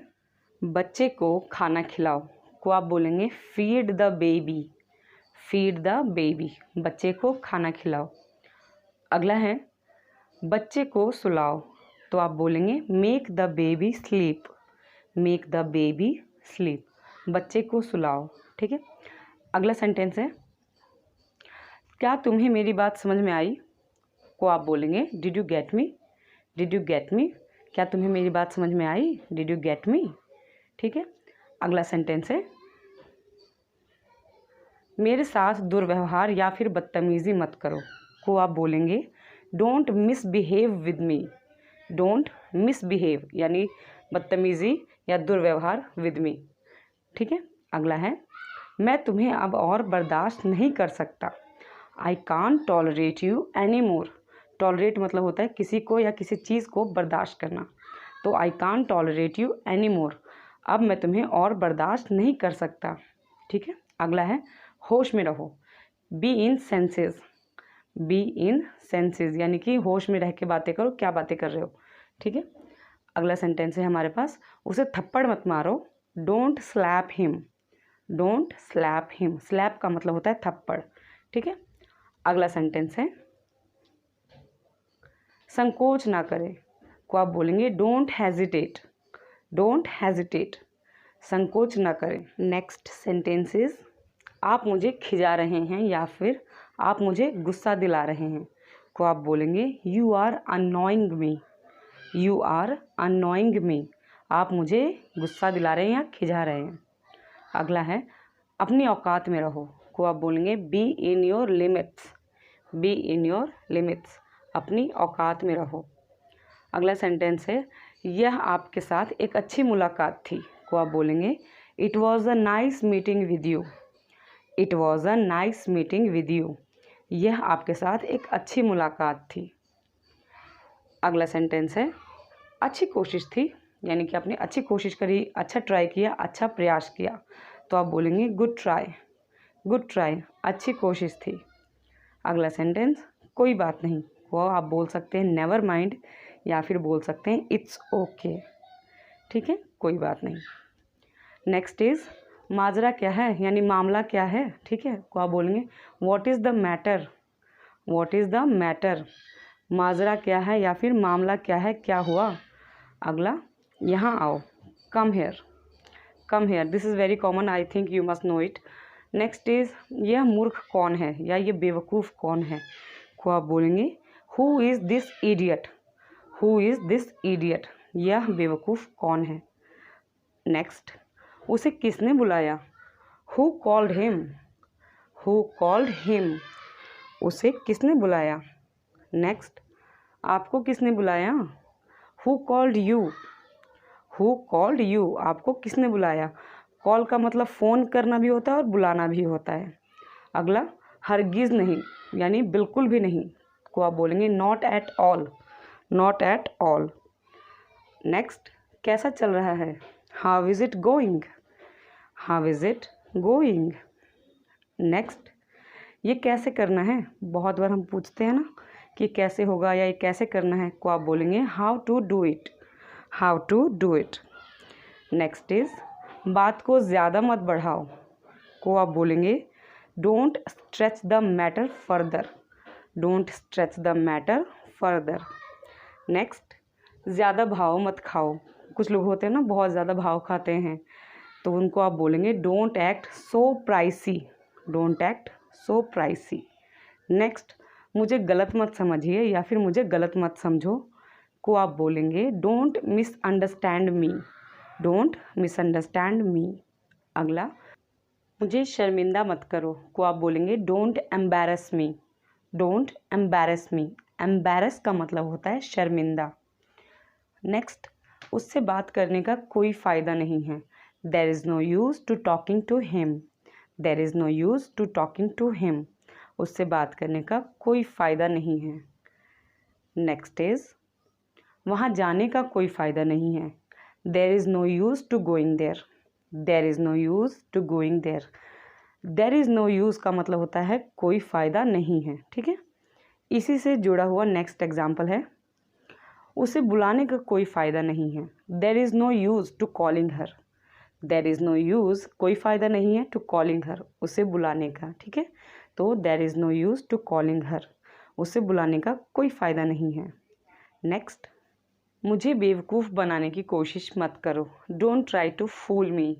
बच्चे को खाना खिलाओ, को आप बोलेंगे feed the baby, feed the baby, बच्चे को खाना खिलाओ। अगला है बच्चे को सुलाओ, तो आप बोलेंगे make the baby sleep, make the baby sleep, बच्चे को सुलाओ। ठीक है। अगला सेंटेंस है क्या तुम्हें मेरी बात समझ में आई, को आप बोलेंगे did you get me, did you get me, क्या तुम्हें मेरी बात समझ में आई, डिड यू गेट मी। ठीक है। अगला सेंटेंस है मेरे साथ दुर्व्यवहार या फिर बदतमीज़ी मत करो, को आप बोलेंगे don't misbehave with me, don't misbehave यानी बदतमीज़ी या दुर्व्यवहार विद मी। ठीक है। अगला है मैं तुम्हें अब और बर्दाश्त नहीं कर सकता, I can't tolerate you any more. Tolerate मतलब होता है किसी को या किसी चीज़ को बर्दाश्त करना, तो I can't tolerate you any more, अब मैं तुम्हें और बर्दाश्त नहीं कर सकता। ठीक है। अगला है होश में रहो, be in senses, be in senses यानी कि होश में रह के बातें करो, क्या बातें कर रहे हो। ठीक है। अगला सेंटेंस है हमारे पास उसे थप्पड़ मत मारो, don't slap him, don't slap him, slap का मतलब होता है थप्पड़। ठीक है। अगला सेंटेंस है संकोच ना करें, को आप बोलेंगे डोंट हेजिटेट, डोंट हेजिटेट, संकोच ना करें। नेक्स्ट सेंटेंस इज आप मुझे खिजा रहे हैं या फिर आप मुझे गुस्सा दिला रहे हैं, को आप बोलेंगे you are annoying me, you are annoying me, आप मुझे गुस्सा दिला रहे हैं या खिजा रहे हैं। अगला है अपनी औकात में रहो, को आप बोलेंगे be in your limits, be in your limits, अपनी औकात में रहो। अगला सेंटेंस है यह आपके साथ एक अच्छी मुलाकात थी, को आप बोलेंगे it was a nice meeting with you, it was a nice meeting with you, यह आपके साथ एक अच्छी मुलाकात थी। अगला सेंटेंस है अच्छी कोशिश थी यानी कि आपने अच्छी कोशिश करी, अच्छा ट्राई किया, अच्छा प्रयास किया, तो आप बोलेंगे गुड ट्राई, गुड ट्राई, अच्छी कोशिश थी। अगला सेंटेंस कोई बात नहीं, वो आप बोल सकते हैं नेवर माइंड या फिर बोल सकते हैं इट्स ओके। ठीक है। कोई बात नहीं। नेक्स्ट इज माजरा क्या है यानी मामला क्या है। ठीक है। को आप बोलेंगे what is the matter, what is the matter, माजरा क्या है या फिर मामला क्या है, क्या हुआ। अगला यहाँ आओ, come here, come here, this is very common, I think you must know it. Next is यह मूर्ख कौन है या ये बेवकूफ़ कौन है, को आप बोलेंगे who is this idiot, who is this idiot, यह बेवकूफ़ कौन है। नेक्स्ट उसे किसने बुलाया, who called him, who called him, उसे किसने बुलाया। नेक्स्ट आपको किसने बुलाया, who called you, who called you, आपको किसने बुलाया। कॉल का मतलब फ़ोन करना भी होता है और बुलाना भी होता है। अगला हरगिज़ नहीं यानी बिल्कुल भी नहीं, को आप बोलेंगे not at all, not at all. Next कैसा चल रहा है, how is it going, how is it going. Next ये कैसे करना है, बहुत बार हम पूछते हैं ना कि कैसे होगा या ये कैसे करना है, को आप बोलेंगे how to do it, how to do it. Next is बात को ज़्यादा मत बढ़ाओ, को आप बोलेंगे don't stretch the matter further, don't stretch the matter further. Next ज़्यादा भाव मत खाओ, कुछ लोग होते हैं ना बहुत ज़्यादा भाव खाते हैं, तो उनको आप बोलेंगे don't act so pricey, don't act so pricey. Next मुझे गलत मत समझिए या फिर मुझे गलत मत समझो, को आप बोलेंगे don't misunderstand me, don't misunderstand मी। अगला मुझे शर्मिंदा मत करो को आप बोलेंगे don't embarrass me. Don't embarrass me, embarrass का मतलब होता है शर्मिंदा। नेक्स्ट, उससे बात करने का कोई फ़ायदा नहीं है। There is no use to talking to him. There is no use to talking to him, उससे बात करने का कोई फ़ायदा नहीं है। नेक्स्ट इज़, वहाँ जाने का कोई फ़ायदा नहीं है। There is no use to going there. There is no use to going there. There is no use का मतलब होता है कोई फ़ायदा नहीं है, ठीक है। इसी से जुड़ा हुआ नेक्स्ट एग्जाम्पल है, उसे बुलाने का कोई फ़ायदा नहीं है। There is no use to calling her. There is no use, कोई फ़ायदा नहीं है, टू कॉलिंग हर, उसे बुलाने का, ठीक है। तो there is no use to calling her, उसे बुलाने का कोई फ़ायदा नहीं है। नेक्स्ट, मुझे बेवकूफ़ बनाने की कोशिश मत करो। Don't try to fool me.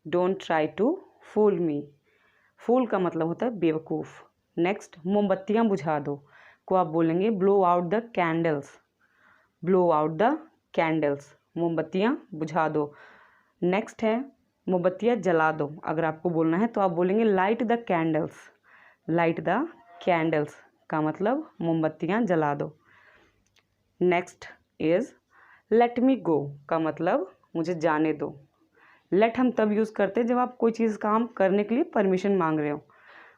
Don't try to fool me, fool का मतलब होता है बेवकूफ़। नेक्स्ट, मोमबत्तियाँ बुझा दो को आप बोलेंगे blow out the candles. Blow out the candles, मोमबत्तियाँ बुझा दो। नेक्स्ट है मोमबत्तियाँ जला दो, अगर आपको बोलना है तो आप बोलेंगे light the candles. Light the candles का मतलब मोमबत्तियाँ जला दो। नेक्स्ट इज़ लेट मी गो का मतलब मुझे जाने दो। लेट हम तब यूज़ करते हैं जब आप कोई चीज़ काम करने के लिए परमिशन मांग रहे हो।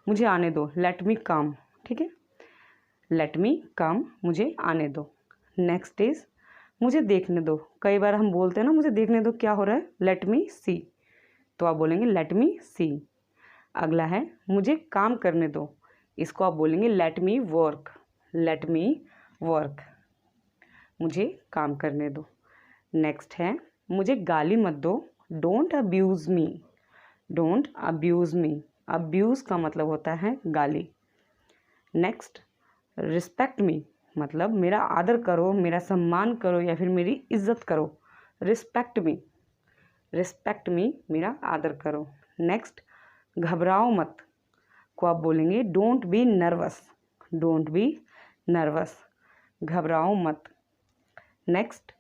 मुझे आने दो, लेट मी कम, ठीक है। लेट मी कम, मुझे आने दो। नेक्स्ट इज़ मुझे देखने दो। कई बार हम बोलते हैं ना मुझे देखने दो क्या हो रहा है, लेट मी सी, तो आप बोलेंगे लेट मी सी। अगला है मुझे काम करने दो, इसको आप बोलेंगे let me work. Let me work, मुझे काम करने दो। नेक्स्ट है मुझे गाली मत दो। Don't abuse me. Don't abuse me, abuse का मतलब होता है गाली। नेक्स्ट, रिस्पेक्ट मी मतलब मेरा आदर करो, मेरा सम्मान करो या फिर मेरी इज्जत करो। रिस्पेक्ट मी, रिस्पेक्ट मी, मेरा आदर करो। नेक्स्ट, घबराओ मत को आप बोलेंगे don't be nervous. Don't be nervous, घबराओ मत। नेक्स्ट,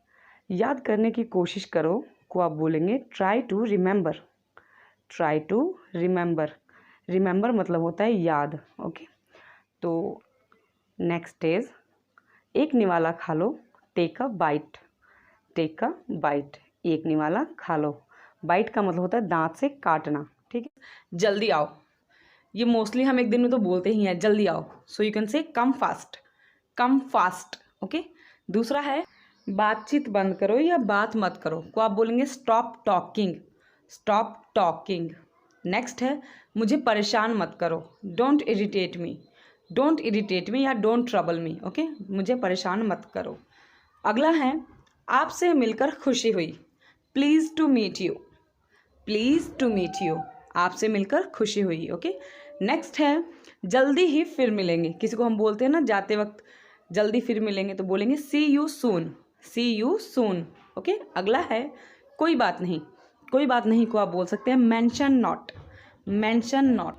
याद करने की कोशिश करो को आप बोलेंगे try to remember. Try to remember, remember मतलब होता है याद, ओके। तो नेक्स्ट इज एक निवाला खा लो, take a bite. Take a bite, एक निवाला खा लो। बाइट का मतलब होता है दांत से काटना, ठीक है। जल्दी आओ, ये मोस्टली हम एक दिन में तो बोलते ही हैं जल्दी आओ, so you can say come fast. Come fast, okay. दूसरा है बातचीत बंद करो या बात मत करो को आप बोलेंगे stop talking. Stop talking. Next है मुझे परेशान मत करो, don't irritate me. Don't irritate me या डोंट ट्रबल मी, ओके, मुझे परेशान मत करो। अगला है आपसे मिलकर खुशी हुई, please to meet you. Please to meet you, आपसे मिलकर खुशी हुई, ओके। नेक्स्ट है जल्दी ही फिर मिलेंगे, किसी को हम बोलते हैं ना जाते वक्त जल्दी फिर मिलेंगे तो बोलेंगे see you soon. See you soon, okay. अगला है कोई बात नहीं। कोई बात नहीं को आप बोल सकते हैं मेंशन नॉट। मेंशन नॉट,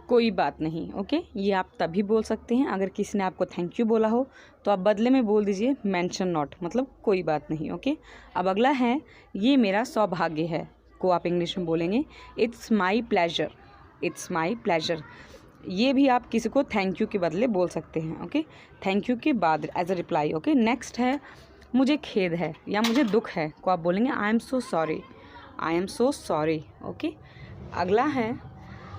कोई बात नहीं, ओके। ये आप तभी बोल सकते हैं अगर किसी ने आपको थैंक यू बोला हो तो आप बदले में बोल दीजिए मेंशन नॉट, मतलब कोई बात नहीं, ओके। अब अगला है ये मेरा सौभाग्य है को आप इंग्लिश में बोलेंगे it's my pleasure. It's my pleasure, ये भी आप किसी को थैंक यू के बदले बोल सकते हैं, ओके। थैंक यू के बाद as a reply, okay. Next है मुझे खेद है या मुझे दुख है को आप बोलेंगे I am so sorry. I am so sorry, okay. अगला है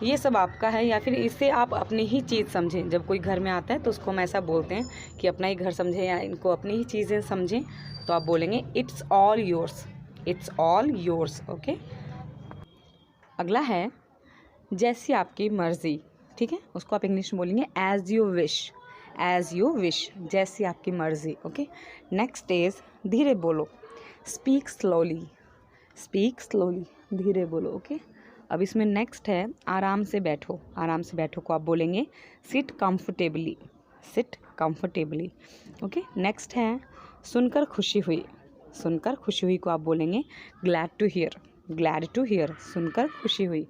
ये सब आपका है या फिर इससे आप अपनी ही चीज़ समझें। जब कोई घर में आता है तो उसको हम ऐसा बोलते हैं कि अपना ही घर समझें या इनको अपनी ही चीज़ें समझें, तो आप बोलेंगे it's all yours. It's all yours, okay. अगला है जैसी आपकी मर्ज़ी, ठीक है, उसको आप इंग्लिश में बोलेंगे as you wish. As you wish, जैसी आपकी मर्ज़ी, ओके। नेक्स्ट इज़ धीरे बोलो, स्पीक स्लोली। स्पीक स्लोली, धीरे बोलो, ओके। अब इसमें नेक्स्ट है आराम से बैठो। आराम से बैठो को आप बोलेंगे seat comfortably. Seat comfortably, okay. Next है सुनकर खुशी हुई। सुनकर खुशी हुई को आप बोलेंगे glad to hear. Glad to hear, सुनकर खुशी हुई।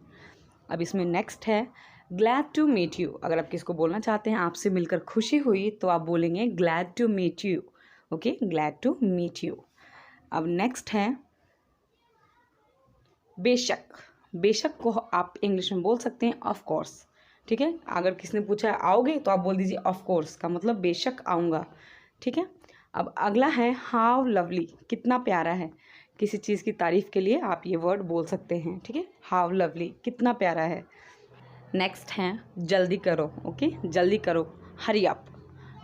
अब इसमें नेक्स्ट है ग्लैड टू मीट यू। अगर आप किसको बोलना चाहते हैं आपसे मिलकर खुशी हुई तो आप बोलेंगे glad to meet you, okay, glad to meet you. अब नेक्स्ट है बेशक। बेशक को आप इंग्लिश में बोल सकते हैं ऑफ कोर्स, ठीक है। अगर किसी ने पूछा है आओगे तो आप बोल दीजिए ऑफ कोर्स, का मतलब बेशक आऊँगा, ठीक है। अब अगला है हाउ लवली, कितना प्यारा है। किसी चीज़ की तारीफ़ के लिए आप ये वर्ड बोल सकते हैं, ठीक है, हाउ लवली, कितना प्यारा है। नेक्स्ट है जल्दी करो, ओके, जल्दी करो, हरी अप,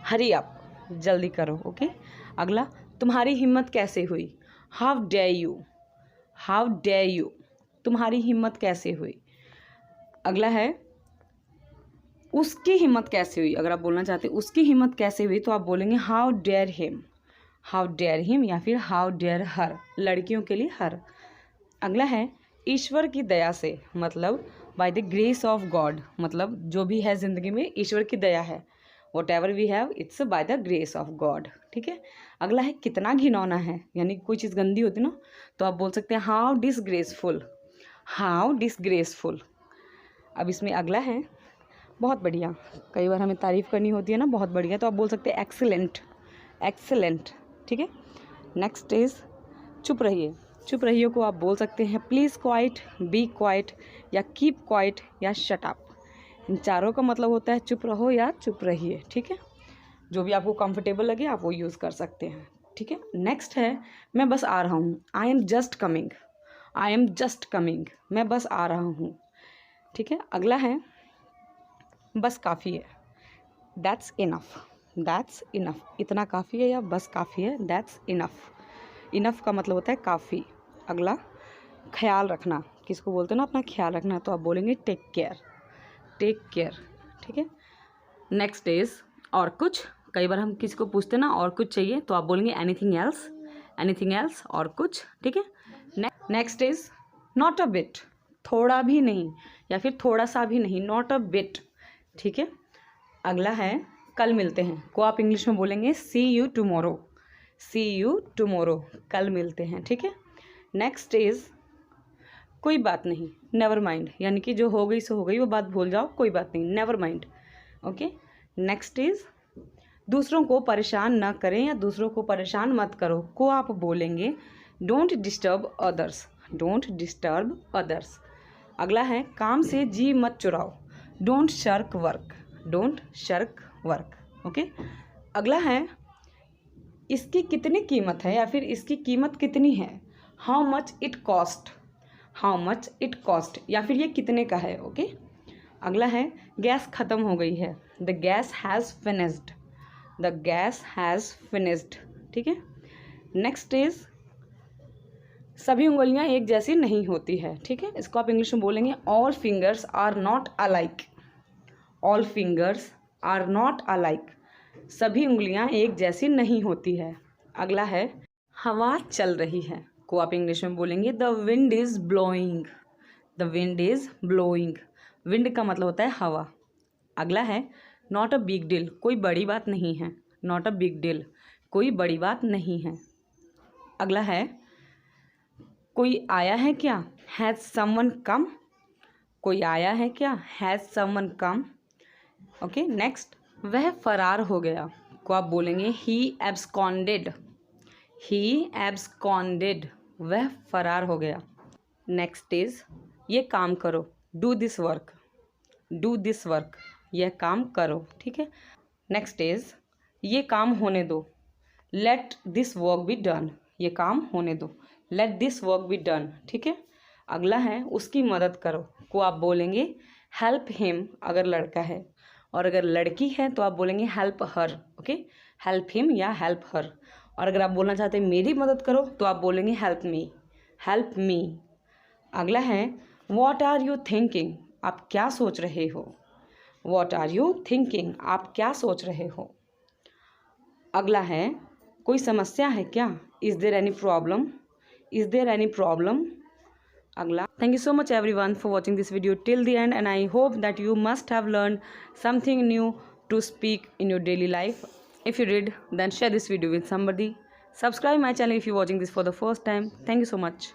हरी अप, जल्दी करो, ओके। अगला तुम्हारी हिम्मत कैसे हुई, how dare you, how dare you, तुम्हारी हिम्मत कैसे हुई। अगला है उसकी हिम्मत कैसे हुई। अगर आप बोलना चाहते हैं उसकी हिम्मत कैसे हुई तो आप बोलेंगे how dare him, how dare him या फिर हाउ डेयर हर, लड़कियों के लिए हर। अगला है ईश्वर की दया से, मतलब bye the grace of God, मतलब जो भी है ज़िंदगी में ईश्वर की दया है, whatever we have it's by the grace of God, ठीक है। अगला है कितना घिनौना है, यानी कोई चीज़ गंदी होती ना तो आप बोल सकते हैं हाउ डिसग्रेसफुल, हाउ डिसग्रेसफुल। अब इसमें अगला है बहुत बढ़िया, कई बार हमें तारीफ़ करनी होती है ना बहुत बढ़िया, तो आप बोल सकते हैं एक्सीलेंट, एक्सीलेंट, ठीक है। नेक्स्ट इज़ चुप रहिए, चुप रहिए को आप बोल सकते हैं प्लीज़ क्वाइट, बी क्वाइट या कीप क्वाइट या शट अप। इन चारों का मतलब होता है चुप रहो या चुप रहिए, ठीक है। जो भी आपको कंफर्टेबल लगे आप वो यूज़ कर सकते हैं, ठीक है। नेक्स्ट है मैं बस आ रहा हूँ, I am just coming, I am just coming, मैं बस आ रहा हूँ, ठीक है। अगला है बस काफ़ी है, दैट्स इनफ, दैट्स इनफ, इतना काफ़ी है या बस काफ़ी है, दैट्स इनफ, इनफ का मतलब होता है काफ़ी। अगला ख्याल रखना, किसको बोलते हैं ना अपना ख्याल रखना, तो आप बोलेंगे टेक केयर, टेक केयर, ठीक है। नेक्स्ट इज और कुछ, कई बार हम किसी को पूछते हैं ना और कुछ चाहिए तो आप बोलेंगे एनीथिंग एल्स, एनीथिंग एल्स और कुछ, ठीक है। Next is not a bit, थोड़ा भी नहीं या फिर थोड़ा सा भी नहीं, नॉट अ बिट, ठीक है। अगला है कल मिलते हैं को आप इंग्लिश में बोलेंगे see you tomorrow, see you tomorrow, कल मिलते हैं, ठीक है। नेक्स्ट इज कोई बात नहीं, नेवर माइंड, यानी कि जो हो गई सो हो गई, वो बात भूल जाओ, कोई बात नहीं, never mind, okay. Next is दूसरों को परेशान ना करें या दूसरों को परेशान मत करो को आप बोलेंगे don't disturb others, don't disturb others. अगला है काम से जी मत चुराओ, don't shirk work, don't shirk work, okay. अगला है इसकी कितनी कीमत है या फिर इसकी कीमत कितनी है, how much it cost, how much it cost या फिर ये कितने का है, ओके। अगला है गैस ख़त्म हो गई है, the gas has finished, the gas has finished, ठीक है। नेक्स्ट इज सभी उंगलियां एक जैसी नहीं होती है, ठीक है। इसको आप इंग्लिश में बोलेंगे all fingers are not alike, all fingers are not alike, सभी उंगलियां एक जैसी नहीं होती है। अगला है हवा चल रही है को आप इंग्लिश में बोलेंगे the wind is blowing, the wind is blowing, wind का मतलब होता है हवा। अगला है नॉट अ बिग डील, कोई बड़ी बात नहीं है, नॉट अ बिग डील, कोई बड़ी बात नहीं है। अगला है कोई आया है क्या, हैज़ समवन कम, कोई आया है क्या, has someone come, okay. Next वह फरार हो गया को आप बोलेंगे ही एब्सकॉन्डेड, ही एब्सकॉन्डेड, वह फरार हो गया। नेक्स्ट इज ये काम करो, do this work, do this work, यह काम करो, ठीक है। नेक्स्ट इज ये काम होने दो, let this work be done, ये काम होने दो, let this work be done, ठीक है। अगला है उसकी मदद करो को आप बोलेंगे हेल्प हिम अगर लड़का है, और अगर लड़की है तो आप बोलेंगे help her, okay, help him या हेल्प हर। और अगर आप बोलना चाहते हैं मेरी मदद करो तो आप बोलेंगे हेल्प मी, हेल्प मी। अगला है व्हाट आर यू थिंकिंग, आप क्या सोच रहे हो, व्हाट आर यू थिंकिंग, आप क्या सोच रहे हो। अगला है कोई समस्या है क्या, is there any problem, is there any problem. अगला thank you so much everyone for watching this video till the end, and I hope that you must have learned something new to speak in your daily life. If you did, then share this video with somebody. Subscribe my channel if you're watching this for the first time. Thank you so much.